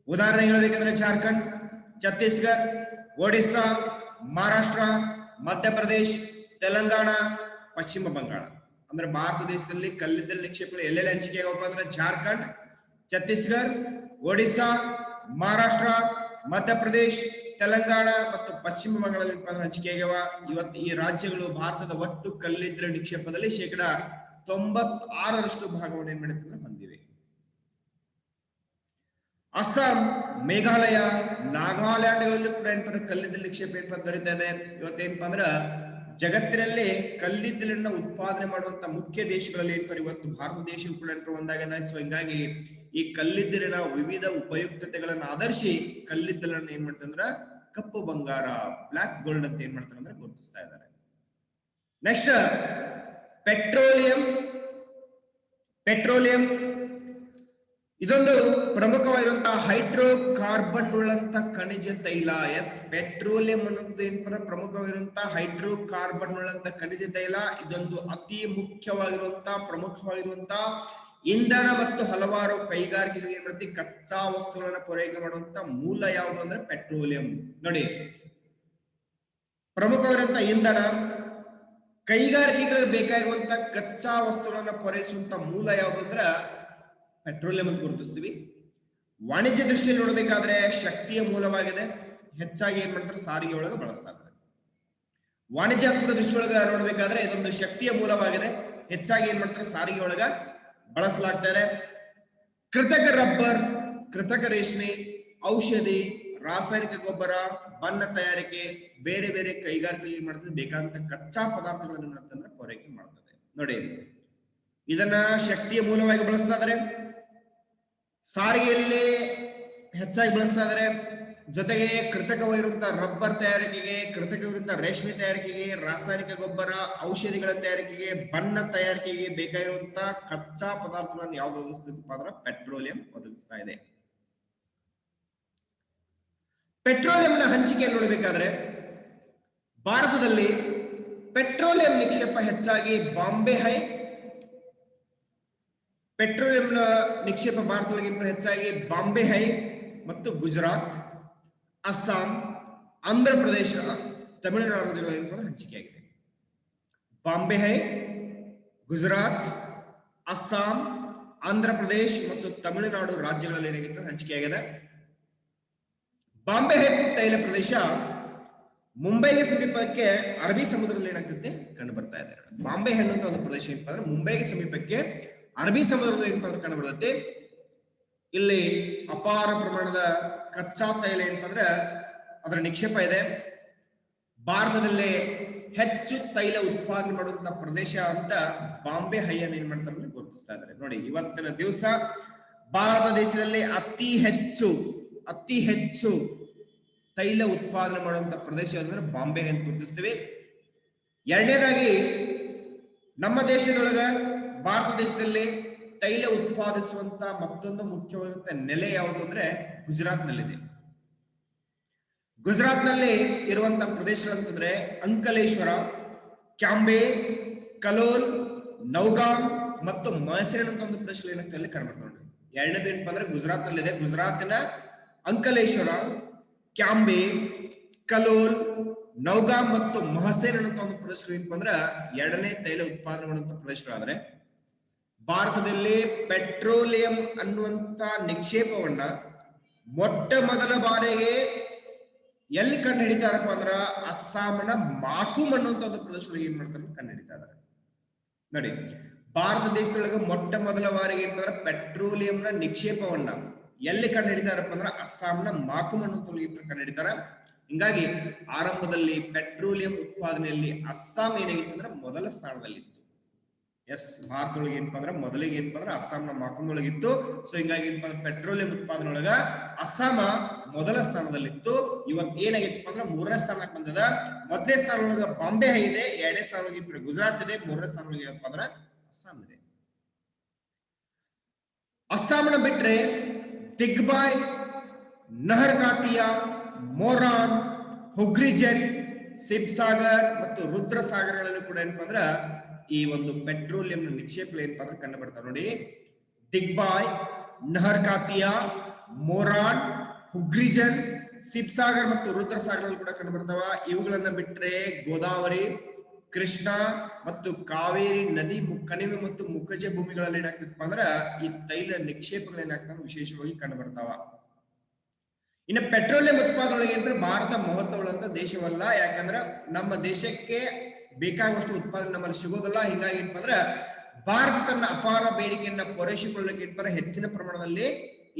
ಉದಾಹರಣೆ ಹೇಳಬೇಕಂದ್ರೆ ಜಾರ್ಖಂಡ್, ಛತ್ತೀಸ್ಗಢ, ಒಡಿಸ್ಸಾ, ಮಹಾರಾಷ್ಟ್ರ, ಮಧ್ಯಪ್ರದೇಶ್, ತೆಲಂಗಾಣ, ಪಶ್ಚಿಮ ಬಂಗಾಳ. ಅಂದ್ರೆ ಭಾರತ ದೇಶದಲ್ಲಿ ಕಲ್ಲಿದ್ದಲ ನಿಕ್ಷೇಪಗಳು ಎಲ್ಲೆಲ್ಲಿ ಹಂಚಿಕೆ ಆಗಪ್ಪ ಅಂದ್ರೆ ಜಾರ್ಖಂಡ್, ಛತ್ತೀಸ್ಗಢ, ಒಡಿಸ್ಸಾ, ಮಹಾರಾಷ್ಟ್ರ, ಮಧ್ಯಪ್ರದೇಶ್, ತೆಲಂಗಾಣ ಮತ್ತು ಪಶ್ಚಿಮ ಬಂಗಾಳದಲ್ಲಿ ಹಂಚಿಕೆ ಆಗ್ಯಾವ. ಇವತ್ತು ಈ ರಾಜ್ಯಗಳು ಭಾರತದ ಒಟ್ಟು ಕಲ್ಲಿದ್ದಲ ನಿಕ್ಷೇಪದಲ್ಲಿ 96% ಭಾಗವನ್ನು ಏನ್ ಮಾಡಿದ್ರೆ ಹೊಂದಿವೆ. ಅಸ್ಸಾಂ, ಮೇಘಾಲಯ, ನಾಗಾಲ್ಯಾಂಡ್ಗಳಲ್ಲೂ ಕೂಡ ಏನಂತಾರೆ ಕಲ್ಲಿದ್ದಲು ನಿಕ್ಷೇಪ ಏನಪ್ಪ ದೊರೀತಾ ಇದೆ. ಇವತ್ತೇನಪ್ಪ ಅಂದ್ರ ಜಗತ್ತಿನಲ್ಲಿ ಕಲ್ಲಿದ್ದಲನ್ನ ಉತ್ಪಾದನೆ ಮಾಡುವಂತ ಮುಖ್ಯ ದೇಶಗಳಲ್ಲಿ ಏನಂತಾರೆ ಇವತ್ತು ಭಾರತ ದೇಶ ಕೂಡ ಏನಂತಾರೆ ಒಂದಾಗಿದೆ. ಸೊ ಹಿಂಗಾಗಿ ಈ ಕಲ್ಲಿದ್ದಲಿನ ವಿವಿಧ ಉಪಯುಕ್ತತೆಗಳನ್ನ ಆಧರಿಸಿ ಕಲ್ಲಿದ್ದಲನ್ನ ಏನ್ ಮಾಡ್ತಂದ್ರ ಕಪ್ಪು ಬಂಗಾರ, ಬ್ಲಾಕ್ ಗೋಲ್ಡ್ ಅಂತ ಏನ್ ಮಾಡ್ತಾರೆ ಅಂದ್ರೆ ಗುರುತಿಸ್ತಾ ಇದ್ದಾರೆ. ನೆಕ್ಸ್ಟ್ ಪೆಟ್ರೋಲಿಯಂ ಇದೊಂದು ಪ್ರಮುಖವಾಗಿರುವಂತಹ ಹೈಡ್ರೋಕಾರ್ಬನ್ ಉಳ್ಳಂತ ಖನಿಜ ತೈಲ. ಎಸ್, ಪೆಟ್ರೋಲಿಯಂ ಅನ್ನೋದು ಏನಪ್ಪ ಪ್ರಮುಖವಾಗಿರುವಂತಹ ಹೈಡ್ರೋಕಾರ್ಬನ್ ಉಳ್ಳಂತ ಖನಿಜ ತೈಲ. ಇದೊಂದು ಅತಿ ಮುಖ್ಯವಾಗಿರುವಂತಹ ಪ್ರಮುಖವಾಗಿರುವಂತಹ ಇಂಧನ ಮತ್ತು ಹಲವಾರು ಕೈಗಾರಿಕೆಗಳಿಗೆ ಏನ್ ಮಾಡ್ತೀವಿ ಕಚ್ಚಾ ವಸ್ತುಗಳನ್ನ ಪೂರೈಕೆ ಮಾಡುವಂತ ಮೂಲ ಯಾವುದು ಅಂದ್ರೆ ಪೆಟ್ರೋಲಿಯಂ. ನೋಡಿ, ಪ್ರಮುಖವಾಗಿರುವಂತಹ ಇಂಧನ, ಕೈಗಾರಿಕೆಗಳಿಗೆ ಬೇಕಾಗಿರುವಂತ ಕಚ್ಚಾ ವಸ್ತುಗಳನ್ನ ಪೂರೈಸುವಂತ ಮೂಲ ಯಾವುದು ಅಂದ್ರೆ ಪೆಟ್ರೋಲಿಯಂ ಅಂತ ಗುರುತಿಸ್ತೀವಿ. ವಾಣಿಜ್ಯ ದೃಷ್ಟಿಯಲ್ಲಿ ನೋಡಬೇಕಾದ್ರೆ ಶಕ್ತಿಯ ಮೂಲವಾಗಿದೆ. ಹೆಚ್ಚಾಗಿ ಏನ್ ಮಾಡ್ತಾರೆ ಸಾರಿಗೆ ಒಳಗೆ ಬಳಸ್ತಾ ಇದ್ದಾರೆ. ವಾಣಿಜ್ಯಾತ್ಮಕ ದೃಷ್ಟಿಯೊಳಗ ನೋಡ್ಬೇಕಾದ್ರೆ ಇದೊಂದು ಶಕ್ತಿಯ ಮೂಲವಾಗಿದೆ. ಹೆಚ್ಚಾಗಿ ಏನ್ ಮಾಡ್ತಾರೆ ಸಾರಿಗೆ ಒಳಗ ಬಳಸಲಾಗ್ತಾ ಇದೆ. ಕೃತಕ ರಬ್ಬರ್, ಕೃತಕ ರೇಷ್ಮೆ, ಔಷಧಿ, ರಾಸಾಯನಿಕ ಗೊಬ್ಬರ, ಬಣ್ಣ ತಯಾರಿಕೆ, ಬೇರೆ ಬೇರೆ ಕೈಗಾರಿಕೆಗಳು ಏನ್ ಮಾಡ್ತದೆ ಬೇಕಾದಂತ ಕಚ್ಚಾ ಪದಾರ್ಥಗಳನ್ನು ಏನ್ ಮಾಡ್ತಂದ್ರೆ ಪೂರೈಕೆ ಮಾಡ್ತದೆ. ನೋಡಿ, ಇದನ್ನ ಶಕ್ತಿಯ ಮೂಲವಾಗಿ ಬಳಸ್ತಾ ಇದ್ದಾರೆ, ಸಾರಿಗೆಯಲ್ಲಿ ಹೆಚ್ಚಾಗಿ ಬಳಸ್ತಾ ಇದ್ದಾರೆ. ಜೊತೆಗೆ ಕೃತಕವಾಗಿರುವಂತಹ ರಬ್ಬರ್ ತಯಾರಿಕೆಗೆ, ಕೃತಕವಾಗಿರುವಂತಹ ರೇಷ್ಮೆ ತಯಾರಿಕೆಗೆ, ರಾಸಾಯನಿಕ ಗೊಬ್ಬರ, ಔಷಧಿಗಳ ತಯಾರಿಕೆಗೆ, ಬಣ್ಣ ತಯಾರಿಕೆಗೆ ಬೇಕಾಗಿರುವಂತಹ ಕಚ್ಚಾ ಪದಾರ್ಥಗಳನ್ನು ಯಾವ್ದು ಒದಗಿಸ್ತದಪ್ಪ ಅಂದ್ರೆ ಪೆಟ್ರೋಲಿಯಂ ಒದಗಿಸ್ತಾ ಇದೆ. ಪೆಟ್ರೋಲಿಯಂನ ಹಂಚಿಕೆ ನೋಡಬೇಕಾದ್ರೆ ಭಾರತದಲ್ಲಿ ಪೆಟ್ರೋಲಿಯಂ ನಿಕ್ಷೇಪ ಹೆಚ್ಚಾಗಿ ಬಾಂಬೆ ಹೈ, ಪೆಟ್ರೋಲಿಯಂನ ನಿಕ್ಷೇಪ ಭಾರತದಲ್ಲಿ ಹೆಚ್ಚಾಗಿ ಬಾಂಬೆ ಹೈ ಮತ್ತು ಗುಜರಾತ್, ಅಸ್ಸಾಂ, ಆಂಧ್ರ ಪ್ರದೇಶ, ತಮಿಳುನಾಡು ರಾಜ್ಯಗಳಲ್ಲಿ ಹಂಚಿಕೆಯಾಗಿದೆ. ಬಾಂಬೆ ಹೈ, ಗುಜರಾತ್, ಅಸ್ಸಾಂ, ಆಂಧ್ರ ಪ್ರದೇಶ್ ಮತ್ತು ತಮಿಳುನಾಡು ರಾಜ್ಯಗಳಲ್ಲಿ ಏನಾಗಿತ್ತು ಹಂಚಿಕೆಯಾಗಿದೆ. ಬಾಂಬೆ ಹೈ ತೈಲ ಪ್ರದೇಶ ಮುಂಬೈಗೆ ಸಮೀಪಕ್ಕೆ ಅರಬ್ಬಿ ಸಮುದ್ರದಲ್ಲಿ ಏನಾಗ್ತದೆ ಕಂಡು ಬರ್ತಾ ಇದೆ. ಬಾಂಬೆ ಹೈ ಅನ್ನುವಂತ ಒಂದು ಪ್ರದೇಶ ಏನಪ್ಪ ಅಂದ್ರೆ ಮುಂಬೈಗೆ ಸಮೀಪಕ್ಕೆ ಅರಬ್ಬಿ ಸಮುದ್ರದಲ್ಲಿ ಏನಪ್ಪ ಅಂದ್ರೆ ಕಂಡು ಬರುತ್ತೆ. ಇಲ್ಲಿ ಅಪಾರ ಪ್ರಮಾಣದ ಕಚ್ಚಾ ತೈಲ ಏನಪ್ಪ ಅಂದ್ರೆ ಅದರ ನಿಕ್ಷೇಪ ಇದೆ. ಭಾರತದಲ್ಲಿ ಹೆಚ್ಚು ತೈಲ ಉತ್ಪಾದನೆ ಮಾಡುವಂತ ಪ್ರದೇಶ ಅಂತ ಬಾಂಬೆ ಹೈಯನ್ನು ಏನ್ ಮಾಡ್ತಾರೆ ಗುರುತಿಸ್ತಾ ಇದ್ದಾರೆ. ನೋಡಿ, ಇವತ್ತಿನ ದಿವಸ ಭಾರತ ದೇಶದಲ್ಲಿ ಅತಿ ಹೆಚ್ಚು ತೈಲ ಉತ್ಪಾದನೆ ಮಾಡುವಂತ ಪ್ರದೇಶ ಅಂದ್ರೆ ಬಾಂಬೆ ಅಂತ ಗುರುತಿಸ್ತೀವಿ. ಎರಡನೇದಾಗಿ ನಮ್ಮ ದೇಶದೊಳಗ ಭಾರತ ದೇಶದಲ್ಲಿ ತೈಲ ಉತ್ಪಾದಿಸುವಂತ ಮತ್ತೊಂದು ಮುಖ್ಯವಾದಂತ ನೆಲೆ ಯಾವುದು ಅಂದ್ರೆ ಗುಜರಾತ್ ನಲ್ಲಿದೆ. ಗುಜರಾತ್ ನಲ್ಲಿ ಇರುವಂತಹ ಪ್ರದೇಶಗಳಂತಂದ್ರೆ ಅಂಕಲೇಶ್ವರ, ಕ್ಯಾಂಬೆ, ಕಲೋಲ್, ನೌಗಾಮ್ ಮತ್ತು ಮಹಸೇನ್ ಅಂತ ಒಂದು ಪ್ರದೇಶಗಳು ಏನಾಗ್ತದೆ ಕಂಡುಬರ್ತವೆ. ಎರಡನೇದು ಏನಪ್ಪಾ ಅಂದ್ರೆ ಗುಜರಾತ್ ನಲ್ಲಿದೆ. ಗುಜರಾತಿನ ಅಂಕಲೇಶ್ವರ, ಕ್ಯಾಂಬೆ, ಕಲೋಲ್, ನೌಗಾಮ್ ಮತ್ತು ಮಹಸೇನ್ ಅನ್ನೋ ಒಂದು ಪ್ರದೇಶಗಳು ಏನಪ್ಪಾ ಅಂದ್ರೆ ಎರಡನೇ ತೈಲ ಉತ್ಪಾದನೆ ಮಾಡುವಂತ ಪ್ರದೇಶಗಳಾದ್ರೆ, ಭಾರತದಲ್ಲಿ ಪೆಟ್ರೋಲಿಯಂ ಅನ್ನುವಂತ ನಿಕ್ಷೇಪವನ್ನ ಮೊಟ್ಟ ಮೊದಲ ಬಾರಿಗೆ ಎಲ್ಲಿ ಕಂಡು ಹಿಡಿತಾರಪ್ಪ ಅಂದ್ರ ಅಸ್ಸಾಂನ ಮಾಕುಮ್ ಅನ್ನುವಂತ ಒಂದು ಪ್ರದೇಶಗಳಿಗೆ ಏನ್ ಮಾಡ್ತಾರೆ ಕಂಡು ಹಿಡಿತಾ ಇದಾರೆ. ನೋಡಿ, ಭಾರತ ದೇಶದೊಳಗೆ ಮೊಟ್ಟ ಮೊದಲ ಬಾರಿಗೆ ಏನಂದ್ರೆ ಪೆಟ್ರೋಲಿಯಂನ ನಿಕ್ಷೇಪವನ್ನ ಎಲ್ಲಿ ಕಂಡು ಹಿಡಿತಾರಪ್ಪ ಅಂದ್ರೆ ಅಸ್ಸಾಂನ ಮಾಕುಮ್ ಅನ್ನುವಂತ ಕಂಡು ಹಿಡಿತಾರ. ಹಿಂಗಾಗಿ ಆರಂಭದಲ್ಲಿ ಪೆಟ್ರೋಲಿಯಂ ಉತ್ಪಾದನೆಯಲ್ಲಿ ಅಸ್ಸಾಂ ಏನಾಗಿತ್ತು ಅಂದ್ರೆ ಮೊದಲ ಸ್ಥಾನದಲ್ಲಿತ್ತು. ಎಸ್, ಭಾರತದೊಳಗೆ ಏನಪ್ಪಾ ಅಂದ್ರೆ ಮೊದಲಿಗೆ ಏನಪ್ಪಾ ಅಂದ್ರೆ ಅಸ್ಸಾಂನ ಮಾಕುಮ್ನೊಳಗಿತ್ತು. ಸೊ ಹಿಂಗಾಗಿ ಏನಪ್ಪಾ ಅಂದ್ರೆ ಪೆಟ್ರೋಲಿಯಂ ಉತ್ಪಾದನೆ ಒಳಗ ಅಸ್ಸಾಂ ಮೊದಲ ಸ್ಥಾನದಲ್ಲಿತ್ತು. ಇವತ್ತು ಏನಾಗಿತ್ತಪ್ಪ ಅಂದ್ರೆ 3ನೇ ಸ್ಥಾನಕ್ಕೆ ಬಂದದ. ಮೊದಲನೇ ಸ್ಥಾನದೊಳಗ ಬಾಂಬೆ ಇದೆ, 2ನೇ ಸ್ಥಾನದೊಳಗೆ ಗುಜರಾತ್ ಇದೆ, 3ನೇ ಸ್ಥಾನದೊಳಗೆ ಏನಪ್ಪ ಅಂದ್ರೆ ಅಸ್ಸಾಂ ಇದೆ. ಅಸ್ಸಾಂನ ಬಿಟ್ರೆ ದಿಗ್ಬಾಯ್, ನಹರ್ಕಾತಿಯಾ, ಮೋರಾನ್, ಹುಗ್ರಿಜೆನ್, ಸಿಬ್ಸಾಗರ್ ಮತ್ತು ರುದ್ರಸಾಗರಗಳಲ್ಲಿ ಕೂಡ ಏನಪ್ಪಾ ಅಂದ್ರ ಈ ಒಂದು ಪೆಟ್ರೋಲಿಯಂ ನಿಕ್ಷೇಪಗಳು ಏನಪ್ಪಾ ಅಂದ್ರೆ ಕಂಡು ಬರ್ತಾವ ನೋಡಿ. ದಿಗ್ಬಾಯ್, ನಹರ್ಕಾತಿಯಾ, ಮೋರಾನ್, ಹುಗ್ರಿಜನ್, ಸಿಬ್ಸಾಗರ್ ಮತ್ತು ರುದ್ರಸಾಗರಗಳು ಕೂಡ ಕಂಡು ಬರ್ತಾವ. ಇವುಗಳನ್ನ ಬಿಟ್ರೆ ಗೋದಾವರಿ, ಕೃಷ್ಣ ಮತ್ತು ಕಾವೇರಿ ನದಿ ಕಣಿವೆ ಮತ್ತು ಮುಖಜ ಭೂಮಿಗಳಲ್ಲಿ ಏನಾಗ್ತದಪ್ಪ ಅಂದ್ರ ಈ ತೈಲ ನಿಕ್ಷೇಪಗಳು ಏನಾಗ್ತಾವ ವಿಶೇಷವಾಗಿ ಕಂಡು ಬರ್ತಾವ. ಇನ್ನು ಪೆಟ್ರೋಲಿಯಂ ಉತ್ಪಾದನೆಗೆ ಅಂದ್ರೆ ಭಾರತ ಮಹತ್ವವುಳ್ಳಂತ ದೇಶವಲ್ಲ. ಯಾಕಂದ್ರ ನಮ್ಮ ದೇಶಕ್ಕೆ ಬೇಕಾಗುವಷ್ಟು ಉತ್ಪಾದನೆ ನಮ್ಮಲ್ಲಿ ಸಿಗೋದಿಲ್ಲ. ಹಿಂಗಾಗಿ ಏನಪ್ಪ ಅಂದ್ರ ಭಾರತ ತನ್ನ ಅಪಾರ ಬೇಡಿಕೆಯನ್ನ ಪೂರೈಸಿಕೊಳ್ಳಲಿಕ್ಕೆ ಏನಪ್ಪ ಹೆಚ್ಚಿನ ಪ್ರಮಾಣದಲ್ಲಿ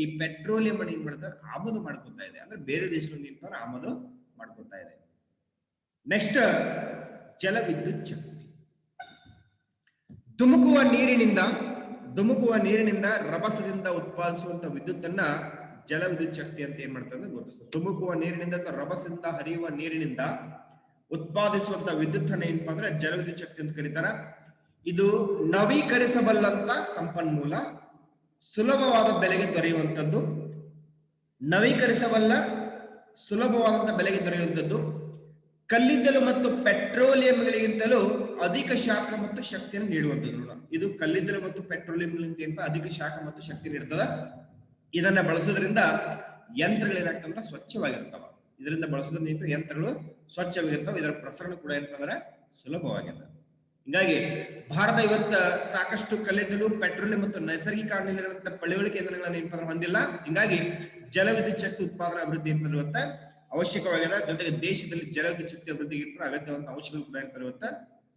ಈ ಪೆಟ್ರೋಲಿಯಂ ಅನ್ನು ಏನ್ ಮಾಡ್ತಾರೆ ಆಮದು ಮಾಡ್ಕೊತಾ ಇದೆ. ಅಂದ್ರೆ ಬೇರೆ ದೇಶಗಳಿಂದ ಏನಪ್ಪ ಆಮದು ಮಾಡ್ಕೊತಾ ಇದೆ. ನೆಕ್ಸ್ಟ್ ಜಲ ವಿದ್ಯುತ್ ಶಕ್ತಿ. ಧುಮುಕುವ ನೀರಿನಿಂದ ರಭಸದಿಂದ ಉತ್ಪಾದಿಸುವಂತ ವಿದ್ಯುತ್ತನ್ನ ಜಲ ವಿದ್ಯುತ್ ಶಕ್ತಿ ಅಂತ ಏನ್ ಮಾಡ್ತಾರೆ ಅಂದ್ರೆ ಗುರುತಿಸ್ತದೆ. ಧುಮುಕುವ ನೀರಿನಿಂದ ಅಥವಾ ರಭಸದಿಂದ ಹರಿಯುವ ನೀರಿನಿಂದ ಉತ್ಪಾದಿಸುವಂತ ವಿದ್ಯುತ್ ಅನ್ನ ಏನಪ್ಪಾ ಅಂದ್ರೆ ಜಲ ವಿದ್ಯುತ್ ಶಕ್ತಿ ಅಂತ ಕರೀತಾರ. ಇದು ನವೀಕರಿಸಬಲ್ಲಂತ ಸಂಪನ್ಮೂಲ, ಸುಲಭವಾದ ಬೆಲೆಗೆ ದೊರೆಯುವಂಥದ್ದು, ಸುಲಭವಾದಂತ ಬೆಲೆಗೆ ದೊರೆಯುವಂಥದ್ದು, ಕಲ್ಲಿದ್ದಲು ಮತ್ತು ಪೆಟ್ರೋಲಿಯಂಗಳಿಗಿಂತಲೂ ಅಧಿಕ ಶಾಖ ಮತ್ತು ಶಕ್ತಿಯನ್ನು ನೀಡುವಂಥದ್ದು. ಇದು ಕಲ್ಲಿದ್ದಲು ಮತ್ತು ಪೆಟ್ರೋಲಿಯಂಗಳಿಗಿಂತ ಅಧಿಕ ಶಾಖ ಮತ್ತು ಶಕ್ತಿ ನೀಡ್ತದ. ಇದನ್ನ ಬಳಸೋದ್ರಿಂದ ಯಂತ್ರಗಳೇನಾಗ್ತಂದ್ರೆ ಸ್ವಚ್ಛವಾಗಿರ್ತಾವ. ಇದರಿಂದ ಬಳಸೋದ್ರಿಂದ ಯಂತ್ರಗಳು ಸ್ವಚ್ಛವಾಗಿರ್ತಾವ. ಇದರ ಪ್ರಸರಣ ಕೂಡ ಏನಂತಂದ್ರೆ ಸುಲಭವಾಗಿದೆ. ಹೀಗಾಗಿ ಭಾರತ ಇವತ್ತ ಸಾಕಷ್ಟು ಕಲ್ಲಿದ್ದಲು, ಪೆಟ್ರೋಲಿಯಂ ಮತ್ತು ನೈಸರ್ಗಿಕ ಅನಿಲಗಳಂತ ಪಳೆಯುಳಿಕೆ ಇಂಧನಗಳನ್ನ ಏನಂದ್ರೆ ಹೊಂದಿಲ್ಲ. ಹಿಂಗಾಗಿ ಜಲ ವಿದ್ಯುತ್ ಶಕ್ತಿ ಉತ್ಪಾದನಾ ಅಭಿವೃದ್ಧಿ ಏನಂದ್ರೆ ಇವತ್ತ ಅವಶ್ಯಕವಾಗಿದೆ. ಜೊತೆಗೆ ದೇಶದಲ್ಲಿ ಜಲ ವಿದ್ಯುತ್ ಶಕ್ತಿ ಅಭಿವೃದ್ಧಿಗೆ ಅಗತ್ಯವಂತ ಅಂಶಗಳು ಕೂಡ ಏನಂತಾರೆ ಇವತ್ತ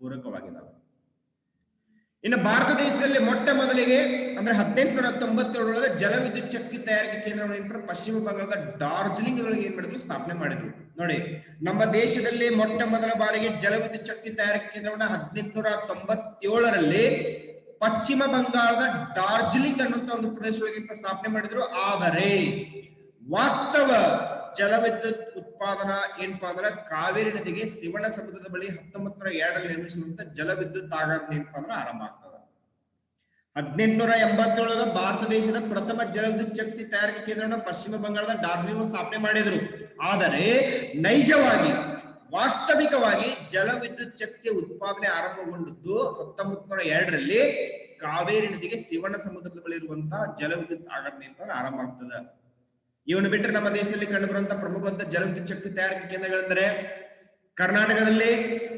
ಪೂರಕವಾಗಿದ್ದಾವೆ. ಇನ್ನು ಭಾರತ ದೇಶದಲ್ಲಿ ಮೊಟ್ಟ ಮೊದಲಿಗೆ ಅಂದ್ರೆ 1897 ಜಲ ವಿದ್ಯುತ್ ಶಕ್ತಿ ತಯಾರಿಕೆ ಕೇಂದ್ರವನ್ನು ಪಶ್ಚಿಮ ಬಂಗಾಳದ ಡಾರ್ಜಿಲಿಂಗ್ ಒಳಗೆ ಏನ್ ಮಾಡಿದ್ರು ಸ್ಥಾಪನೆ ಮಾಡಿದ್ರು. ನೋಡಿ, ನಮ್ಮ ದೇಶದಲ್ಲಿ ಮೊಟ್ಟ ಮೊದಲ ಬಾರಿಗೆ ಜಲ ವಿದ್ಯುತ್ ಶಕ್ತಿ ತಯಾರಿಕೆ ಕೇಂದ್ರವನ್ನ 1897 ಪಶ್ಚಿಮ ಬಂಗಾಳದ ಡಾರ್ಜಿಲಿಂಗ್ ಅನ್ನುವಂತ ಒಂದು ಪ್ರದೇಶದೊಳಗೆ ಸ್ಥಾಪನೆ ಮಾಡಿದ್ರು. ಆದರೆ ವಾಸ್ತವ ಜಲ ವಿದ್ಯುತ್ ಉತ್ಪಾದನಾ ಏನಪ್ಪಾ ಅಂದ್ರೆ ಕಾವೇರಿ ನದಿಗೆ ಶಿವಣ ಸಮುದ್ರದ ಬಳಿ 1902 ನಿರ್ಮಿಸಿದಂತ ಜಲ ವಿದ್ಯುತ್ ಆಗಾರ ಏನಪ್ಪಾ ಅಂದ್ರೆ ಆರಂಭ ಆಗ್ತದೆ. 1887 ಭಾರತ ದೇಶದ ಪ್ರಥಮ ಜಲ ವಿದ್ಯುತ್ ಶಕ್ತಿ ತಯಾರಿಕೆ ಕೇಂದ್ರವನ್ನು ಪಶ್ಚಿಮ ಬಂಗಾಳದ ಡಾರ್ಜಿಲಿಂಗ್ ಸ್ಥಾಪನೆ ಮಾಡಿದ್ರು. ಆದರೆ ನೈಜವಾಗಿ ವಾಸ್ತವಿಕವಾಗಿ ಜಲ ವಿದ್ಯುತ್ ಶಕ್ತಿಯ ಉತ್ಪಾದನೆ ಆರಂಭಗೊಂಡದ್ದು 1902 ಕಾವೇರಿ ನದಿಗೆ ಶಿವಣ ಸಮುದ್ರದ ಬಳಿ ಇರುವಂತಹ ಜಲ ವಿದ್ಯುತ್ ಆಗಾರ ಏನಪ್ಪಾ ಆರಂಭ ಆಗ್ತದೆ. ಇವನು ಬಿಟ್ಟರೆ ನಮ್ಮ ದೇಶದಲ್ಲಿ ಕಂಡುಬರುವಂತಹ ಪ್ರಮುಖವಂತ ಜಲ ವಿದ್ಯುತ್ ಶಕ್ತಿ ತಯಾರಿಕೆ ಕೇಂದ್ರಗಳೆಂದರೆ ಕರ್ನಾಟಕದಲ್ಲಿ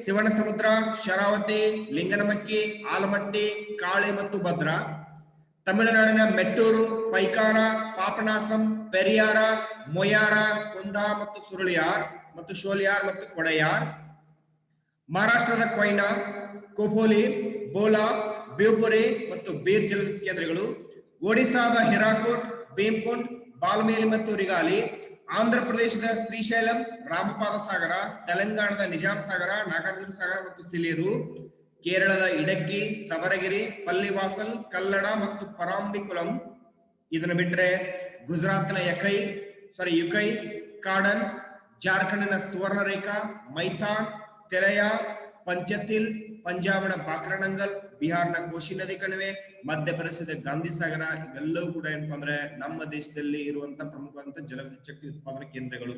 ಶಿವಣ ಸಮುದ್ರ, ಶರಾವತಿ, ಲಿಂಗನಮಕ್ಕಿ, ಆಲಮಟ್ಟಿ, ಕಾಳಿ ಮತ್ತು ಭದ್ರಾ. ತಮಿಳುನಾಡಿನ ಮೆಟ್ಟೂರು, ಪೈಕಾರ, ಪಾಪನಾಸಂ, ಪೆರಿಯಾರ, ಮೊಯಾರ, ಕುಂದಾ ಮತ್ತು ಸುರುಳಿಯಾರ್ ಮತ್ತು ಶೋಲಿಯಾರ್ ಮತ್ತು ಕೊಡೆಯಾರ್. ಮಹಾರಾಷ್ಟ್ರದ ಕೊಯ್ನಾ, ಕೋಪೋಲಿ, ಬೋಲಾ, ಬೇವ್ಪುರಿ ಮತ್ತು ಬೀರ್ ಜಲ ವಿದ್ಯುತ್ ಕೇಂದ್ರಗಳು. ಒಡಿಸಾದ ಹಿರಾಕೋಟ್, ಭೀಮ್ಕುಂಡ್, ಬಾಲ್ಮೇಲಿ ಮತ್ತು ರಿಗಾಲಿ. ಆಂಧ್ರ ಪ್ರದೇಶದ ಶ್ರೀಶೈಲಂ, ರಾಮಪಾದ ಸಾಗರ, ತೆಲಂಗಾಣದ ನಿಜಾಂ ಸಾಗರ, ನಾಗಾರ್ಜುನ ಸಾಗರ ಮತ್ತು ಸಿಲೇರು. ಕೇರಳದ ಇಡಕ್ಕಿ, ಸಬರಗಿರಿ, ಪಲ್ಲಿವಾಸಲ್, ಕಲ್ಲಡ ಮತ್ತು ಪರಾಂಬಿಕುಲಂ. ಇದನ್ನು ಬಿಟ್ಟರೆ ಗುಜರಾತ್ನ ಯುಕೈ, ಕಾಡನ್, ಜಾರ್ಖಂಡ್ನ ಸುವರ್ಣರೇಖಾ, ಮೈಥಾನ್, ತೆಲಯ, ಪಂಚತಿಲ್, ಪಂಜಾಬ್ನ ಬಾಕ್ರಾನಂಗಲ್, ಬಿಹಾರ್ನ ಕೋಶಿ ನದಿ ಕಣಿವೆ, ಮಧ್ಯಪ್ರದೇಶದ ಗಾಂಧಿ ಸಾಗರ. ಇವೆಲ್ಲವೂ ಕೂಡ ಏನಪ್ಪಾ ಅಂದ್ರೆ ನಮ್ಮ ದೇಶದಲ್ಲಿ ಇರುವಂತಹ ಪ್ರಮುಖವಾದಂತಹ ಜಲ ವಿದ್ಯುತ್ ಶಕ್ತಿ ಉತ್ಪಾದನಾ ಕೇಂದ್ರಗಳು.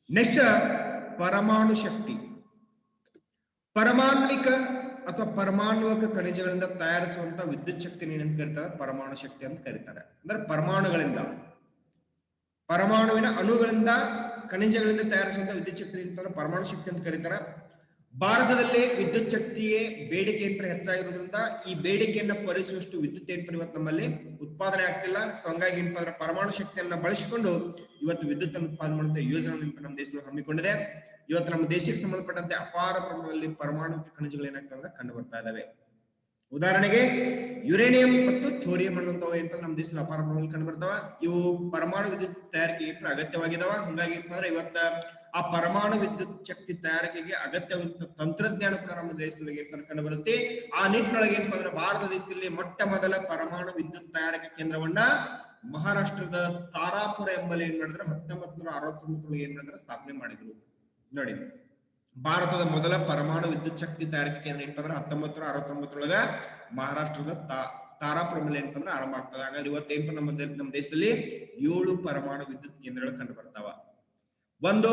ನೆಕ್ಸ್ಟ್ ಪರಮಾಣು ಶಕ್ತಿ. ಪರಮಾಣ್ವಿಕ ಅಥವಾ ಪರಮಾಣುವಿಕ ಖನಿಜಗಳಿಂದ ತಯಾರಿಸುವಂತ ವಿದ್ಯುತ್ ಶಕ್ತಿ ಏನಂತ ಕರೀತಾರೆ? ಪರಮಾಣು ಶಕ್ತಿ ಅಂತ ಕರೀತಾರೆ. ಅಂದ್ರೆ ಪರಮಾಣುವಿನ ಅಣುಗಳಿಂದ ಖನಿಜಗಳಿಂದ ತಯಾರಿಸುವಂತ ವಿದ್ಯುತ್ ಶಕ್ತಿ ಏನಂತಾರೆ? ಪರಮಾಣು ಶಕ್ತಿ ಅಂತ ಕರೀತಾರೆ. ಭಾರತದಲ್ಲಿ ವಿದ್ಯುತ್ ಶಕ್ತಿಗೆ ಬೇಡಿಕೆ ಹೆಚ್ಚಾಗಿರೋದ್ರಿಂದ ಈ ಬೇಡಿಕೆಯನ್ನ ಪೂರೈಸುವಷ್ಟು ವಿದ್ಯುತ್ ಇವತ್ತು ನಮ್ಮಲ್ಲಿ ಉತ್ಪಾದನೆ ಆಗ್ತಿಲ್ಲ. ಸೊ ಹಂಗಾಗಿ ಏನಪ್ಪಾ ಅಂದ್ರೆ ಪರಮಾಣು ಶಕ್ತಿಯನ್ನ ಬಳಸಿಕೊಂಡು ಇವತ್ತು ವಿದ್ಯುತ್ ಅನ್ನು ಉತ್ಪಾದನೆ ಮಾಡುವಂತ ಯೋಜನೆ ನಮ್ಮ ದೇಶದಲ್ಲಿ ಹಮ್ಮಿಕೊಂಡಿದೆ. ಇವತ್ತು ನಮ್ಮ ದೇಶಕ್ಕೆ ಸಂಬಂಧಪಟ್ಟಂತೆ ಅಪಾರ ಪ್ರಮಾಣದಲ್ಲಿ ಪರಮಾಣು ಖನಿಜಗಳು ಏನಾಗ್ತವೆ ಕಂಡು ಬರ್ತಾ ಇದಾವೆ. ಉದಾಹರಣೆಗೆ ಯುರೇನಿಯಂ ಮತ್ತು ಥೋರಿಯಂ ಅನ್ನುವಂಥವು ಏನಂತ ನಮ್ಮ ದೇಶದಲ್ಲಿ ಅಪಾರ ಪ್ರಮಾಣದಲ್ಲಿ ಕಂಡು ಬರ್ತಾವ. ಇವು ಪರಮಾಣು ವಿದ್ಯುತ್ ತಯಾರಿಕೆಗೆ ಅಗತ್ಯವಾಗಿದಾವ. ಹಂಗಾಗಿ ಏನಂದ್ರೆ ಇವತ್ತ ಆ ಪರಮಾಣು ವಿದ್ಯುತ್ ಶಕ್ತಿ ತಯಾರಿಕೆಗೆ ಅಗತ್ಯವಿರುವ ತಂತ್ರಜ್ಞಾನ ಕೂಡ ನಮ್ಮ ದೇಶದಲ್ಲಿ ಕಂಡು ಬರುತ್ತೆ. ಆ ನಿಟ್ಟಿನೊಳಗೆ ಏನಪ್ಪಾ ಅಂದ್ರೆ ಭಾರತ ದೇಶದಲ್ಲಿ ಮೊಟ್ಟ ಮೊದಲ ಪರಮಾಣು ವಿದ್ಯುತ್ ತಯಾರಿಕಾ ಕೇಂದ್ರವನ್ನ ಮಹಾರಾಷ್ಟ್ರದ ತಾರಾಪುರ ಎಂಬಲ್ಲಿ ಏನ್ ಮಾಡಿದ್ರೆ 1969 ಏನ್ ಮಾಡಿದ್ರೆ ಸ್ಥಾಪನೆ ಮಾಡಿದ್ರು. ನೋಡಿ, ಭಾರತದ ಮೊದಲ ಪರಮಾಣು ವಿದ್ಯುತ್ ಶಕ್ತಿ ತಯಾರಿಕೆ ಕೇಂದ್ರ ಏನಪ್ಪ ಅಂದ್ರೆ 1969 ಮಹಾರಾಷ್ಟ್ರದ ತಾರಾಪುರ ಮೇಲೆ ಏನಂತಂದ್ರೆ ಆರಂಭ ಆಗ್ತದೆ. ಹಾಗಾದ್ರೆ ಇವತ್ತೇನಪ್ಪ ನಮ್ಮ ದೇಶದಲ್ಲಿ 7 ಪರಮಾಣು ವಿದ್ಯುತ್ ಕೇಂದ್ರಗಳು ಕಂಡು ಬರ್ತಾವ. ಒಂದು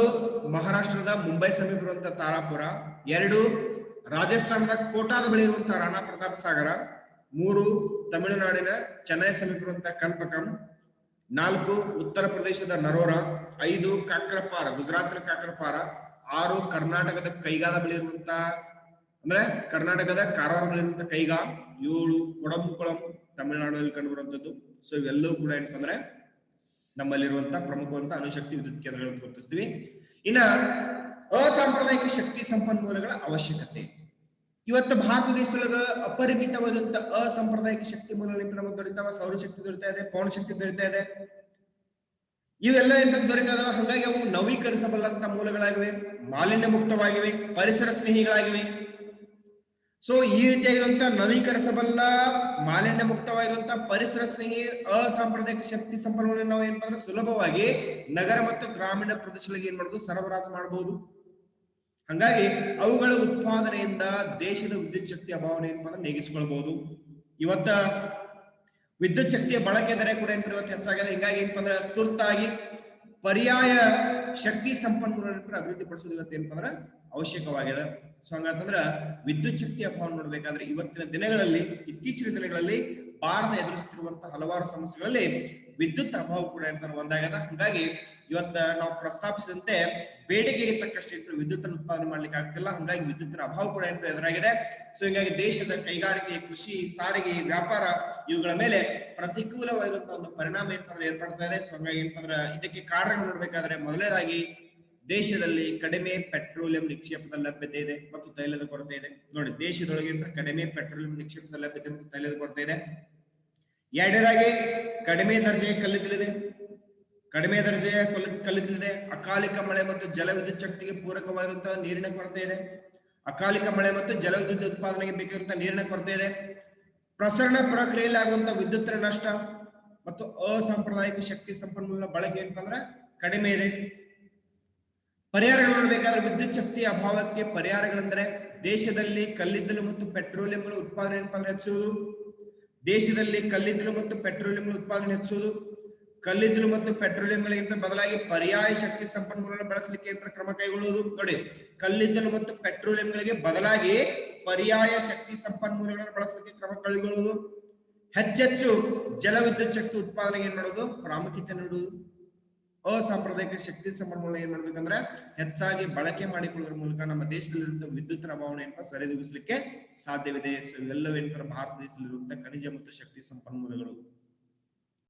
ಮಹಾರಾಷ್ಟ್ರದ ಮುಂಬೈ ಸಮೀಪ ಇರುವಂತಹ ತಾರಾಪುರ, 2 ರಾಜಸ್ಥಾನದ ಕೋಟಾದ ಬಳಿ ಇರುವಂತಹ ರಾಣಾ ಪ್ರತಾಪ ಸಾಗರ, 3 ತಮಿಳುನಾಡಿನ ಚೆನ್ನೈ ಸಮೀಪ ಇರುವಂತಹ ಕಲ್ಪಕಂ, 4 ಉತ್ತರ ಪ್ರದೇಶದ ನರೋರಾ, 5 ಕಾಕ್ರಪಾರ ಗುಜರಾತ್ನ ಕಾಕ್ರಪಾರ, 6 ಕರ್ನಾಟಕದ ಕೈಗಾದ ಬಳಿ ಇರುವಂತಹ ಅಂದ್ರೆ ಕರ್ನಾಟಕದ ಕಾರವಾರ ಬಳಿ ಇರುವಂತಹ ಕೈಗಾ, 7 ಕೊಡಂಬುಕೊಳಂ ತಮಿಳುನಾಡಿನಲ್ಲಿ ಕಂಡು ಬರುವಂತದ್ದು. ಸೊ ಇವೆಲ್ಲವೂ ಕೂಡ ಏನಪ್ಪ ಅಂದ್ರೆ ನಮ್ಮಲ್ಲಿರುವಂತಹ ಪ್ರಮುಖವಂತ ಅಣುಶಕ್ತಿ ವಿದ್ಯುತ್ ಕೇಂದ್ರಗಳನ್ನು ಗುರುತಿಸ್ತೀವಿ. ಇನ್ನ ಅಸಾಂಪ್ರದಾಯಿಕ ಶಕ್ತಿ ಸಂಪನ್ಮೂಲಗಳ ಅವಶ್ಯಕತೆ. ಇವತ್ತು ಭಾರತ ದೇಶದೊಳಗ ಅಪರಿಮಿತವಾಗಿರುವಂತಹ ಅಸಾಂಪ್ರದಾಯಿಕ ಶಕ್ತಿ ಮೂಲಗಳು ನಮಗೆ ದೊರೀತಾವ. ಸೌರಶಕ್ತಿ ದೊರೀತಾ ಇದೆ, ಪವನ ಶಕ್ತಿ ದೊರೀತಾ ಇದೆ, ಇವೆಲ್ಲ ಏನಂತ ದೊರೀತಾ ಇದಾವ. ಹಾಗಾಗಿ ಅವು ನವೀಕರಿಸಬಲ್ಲಂತ ಮೂಲಗಳಾಗಿವೆ, ಮಾಲಿನ್ಯ ಮುಕ್ತವಾಗಿವೆ, ಪರಿಸರ ಸ್ನೇಹಿಗಳಾಗಿವೆ. ಸೊ ಈ ರೀತಿಯಾಗಿರುವಂತಹ ನವೀಕರಿಸಬಲ್ಲ, ಮಾಲಿನ್ಯ ಮುಕ್ತವಾಗಿರುವಂತಹ, ಪರಿಸರ ಸ್ನೇಹಿ ಅಸಾಂಪ್ರದಾಯಿಕ ಶಕ್ತಿ ಸಂಪನ್ಮೂಲ ನಾವು ಏನಪ್ಪಾ ಅಂದ್ರೆ ಸುಲಭವಾಗಿ ನಗರ ಮತ್ತು ಗ್ರಾಮೀಣ ಪ್ರದೇಶಗಳಿಗೆ ಏನ್ ಮಾಡುದು, ಸರಬರಾಜು ಮಾಡಬಹುದು. ಹಂಗಾಗಿ ಅವುಗಳ ಉತ್ಪಾದನೆಯಿಂದ ದೇಶದ ವಿದ್ಯುತ್ ಶಕ್ತಿ ಅಭಾವನೆ ಏನಪ್ಪಾ ಅಂದ್ರೆ ನೀಗಿಸಿಕೊಳ್ಬಹುದು. ಇವತ್ತ ವಿದ್ಯುತ್ ಶಕ್ತಿಯ ಬಳಕೆ ದರ ಕೂಡ ಏನಪ್ಪ ಇವತ್ತು ಹೆಚ್ಚಾಗಿದೆ. ಹಿಂಗಾಗಿ ಏನಪ್ಪಾ ಅಂದ್ರೆ ತುರ್ತಾಗಿ ಪರ್ಯಾಯ ಶಕ್ತಿ ಸಂಪನ್ಮೂಲ ಅಭಿವೃದ್ಧಿ ಪಡಿಸೋದು ಇವತ್ತು ಏನಪ್ಪಾ ಅಂದ್ರೆ ಅವಶ್ಯಕವಾಗಿದೆ. ಸೊ ಹಂಗಂತಂದ್ರ ವಿದ್ಯುತ್ ಶಕ್ತಿ ಅಭಾವ ನೋಡ್ಬೇಕಾದ್ರೆ ಇವತ್ತಿನ ದಿನಗಳಲ್ಲಿ, ಇತ್ತೀಚಿನ ದಿನಗಳಲ್ಲಿ ಭಾರತ ಎದುರಿಸುತ್ತಿರುವಂತಹ ಹಲವಾರು ಸಮಸ್ಯೆಗಳಲ್ಲಿ ವಿದ್ಯುತ್ ಅಭಾವ ಕೂಡ ಏನಂತ ಒಂದಾಗದ. ಹಂಗಾಗಿ ಇವತ್ತ ನಾವು ಪ್ರಸ್ತಾಪಿಸಿದಂತೆ ಬೇಡಿಕೆಗೆ ತಕ್ಕಷ್ಟು ವಿದ್ಯುತ್ ಅನ್ನು ಉತ್ಪಾದನೆ ಮಾಡ್ಲಿಕ್ಕೆ ಆಗ್ತಿಲ್ಲ. ಹಂಗಾಗಿ ವಿದ್ಯುತ್ತಿನ ಅಭಾವ ಕೂಡ ಏನಂತ ಎದುರಾಗಿದೆ. ಸೊ ಹೀಗಾಗಿ ದೇಶದ ಕೈಗಾರಿಕೆ, ಕೃಷಿ, ಸಾರಿಗೆ, ವ್ಯಾಪಾರ ಇವುಗಳ ಮೇಲೆ ಪ್ರತಿಕೂಲವಾಗಿರುವಂತಹ ಒಂದು ಪರಿಣಾಮ ಏನಂತಂದ್ರೆ ಏರ್ಪಡ್ತಾ ಇದೆ. ಸೊ ಹಂಗಾಗಿ ಏನಂತಂದ್ರೆ ಇದಕ್ಕೆ ಕಾರಣ ನೋಡ್ಬೇಕಾದ್ರೆ ಮೊದಲನೇದಾಗಿ ದೇಶದಲ್ಲಿ ಕಡಿಮೆ ಪೆಟ್ರೋಲಿಯಂ ನಿಕ್ಷೇಪದ ಲಭ್ಯತೆ ಇದೆ ಮತ್ತು ತೈಲದ ಕೊರತೆ ಇದೆ. ನೋಡಿ, ದೇಶದೊಳಗೆ ಕಡಿಮೆ ಪೆಟ್ರೋಲಿಯಂ ನಿಕ್ಷೇಪದ ಲಭ್ಯತೆ ಮತ್ತು ತೈಲದ ಕೊರತೆ ಇದೆ. ಎರಡನೇದಾಗಿ ಕಡಿಮೆ ದರ್ಜೆಯ ಕಲ್ಲಿದ್ದಲಿದೆ, ಕಡಿಮೆ ದರ್ಜೆಯ ಕಲ್ಲಿದ್ದಲಿದೆ. ಅಕಾಲಿಕ ಮಳೆ ಮತ್ತು ಜಲವಿದ್ಯುತ್ ಶಕ್ತಿಗೆ ಪೂರಕವಾಗಿರುವಂತಹ ನೀರಿನ ಕೊರತೆ ಇದೆ. ಅಕಾಲಿಕ ಮಳೆ ಮತ್ತು ಜಲವಿದ್ಯುತ್ ಉತ್ಪಾದನೆಗೆ ಬೇಕಾಗಿರುವಂತಹ ನೀರಿನ ಕೊರತೆ ಇದೆ. ಪ್ರಸರಣ ಪ್ರಕ್ರಿಯೆಯಲ್ಲಿ ಆಗುವಂತಹ ವಿದ್ಯುತ್ ನಷ್ಟ ಮತ್ತು ಅಸಾಂಪ್ರದಾಯಿಕ ಶಕ್ತಿ ಸಂಪನ್ಮೂಲ ಬಳಕೆ ಏನಪ್ಪಾ ಅಂದ್ರೆ ಕಡಿಮೆ ಇದೆ. ಪರಿಹಾರಗಳು ನೋಡಬೇಕಾದ್ರೆ ವಿದ್ಯುತ್ ಶಕ್ತಿ ಅಭಾವಕ್ಕೆ ಪರಿಹಾರಗಳೆಂದರೆ ದೇಶದಲ್ಲಿ ಕಲ್ಲಿದ್ದಲು ಮತ್ತು ಪೆಟ್ರೋಲಿಯಂಗಳ ಉತ್ಪಾದನೆ ಏನಪ್ಪಾ ಅಂದ್ರೆ ಹೆಚ್ಚುವುದು. ದೇಶದಲ್ಲಿ ಕಲ್ಲಿದ್ದಲು ಮತ್ತು ಪೆಟ್ರೋಲಿಯಂಗಳ ಉತ್ಪಾದನೆ ಹೆಚ್ಚುವುದು. ಕಲ್ಲಿದ್ದಲು ಮತ್ತು ಪೆಟ್ರೋಲಿಯಂಗಳಿಗಿಂತ ಬದಲಾಗಿ ಪರ್ಯಾಯ ಶಕ್ತಿ ಸಂಪನ್ಮೂಲಗಳನ್ನು ಬಳಸಲಿಕ್ಕೆ ಕ್ರಮ ಕೈಗೊಳ್ಳುವುದು. ನೋಡಿ, ಕಲ್ಲಿದ್ದಲು ಮತ್ತು ಪೆಟ್ರೋಲಿಯಂಗಳಿಗೆ ಬದಲಾಗಿ ಪರ್ಯಾಯ ಶಕ್ತಿ ಸಂಪನ್ಮೂಲಗಳನ್ನು ಬಳಸಲಿಕ್ಕೆ ಕ್ರಮ ಕೈಗೊಳ್ಳುವುದು. ಹೆಚ್ಚೆಚ್ಚು ಜಲವಿದ್ಯುತ್ ಶಕ್ತಿ ಉತ್ಪಾದನೆಗೆ ಏನ್ ಮಾಡೋದು, ಪ್ರಾಮುಖ್ಯತೆ ನೀಡುವುದು. ಅಸಾಂಪ್ರದಾಯಿಕ ಶಕ್ತಿ ಸಂಪನ್ಮೂಲ ಏನ್ ಮಾಡ್ಬೇಕಂದ್ರೆ ಹೆಚ್ಚಾಗಿ ಬಳಕೆ ಮಾಡಿಕೊಳ್ಳುವ ಮೂಲಕ ನಮ್ಮ ದೇಶದಲ್ಲಿರುವಂತಹ ವಿದ್ಯುತ್ ಅಭಾವನೆ ಸರಿದೂಗಿಸಲಿಕ್ಕೆ ಸಾಧ್ಯವಿದೆ. ಸೊ ಇವೆಲ್ಲವೇನಂತಾರೆ ಭಾರತ ದೇಶದಲ್ಲಿರುವಂತಹ ಖನಿಜ ಮತ್ತು ಶಕ್ತಿ ಸಂಪನ್ಮೂಲಗಳು.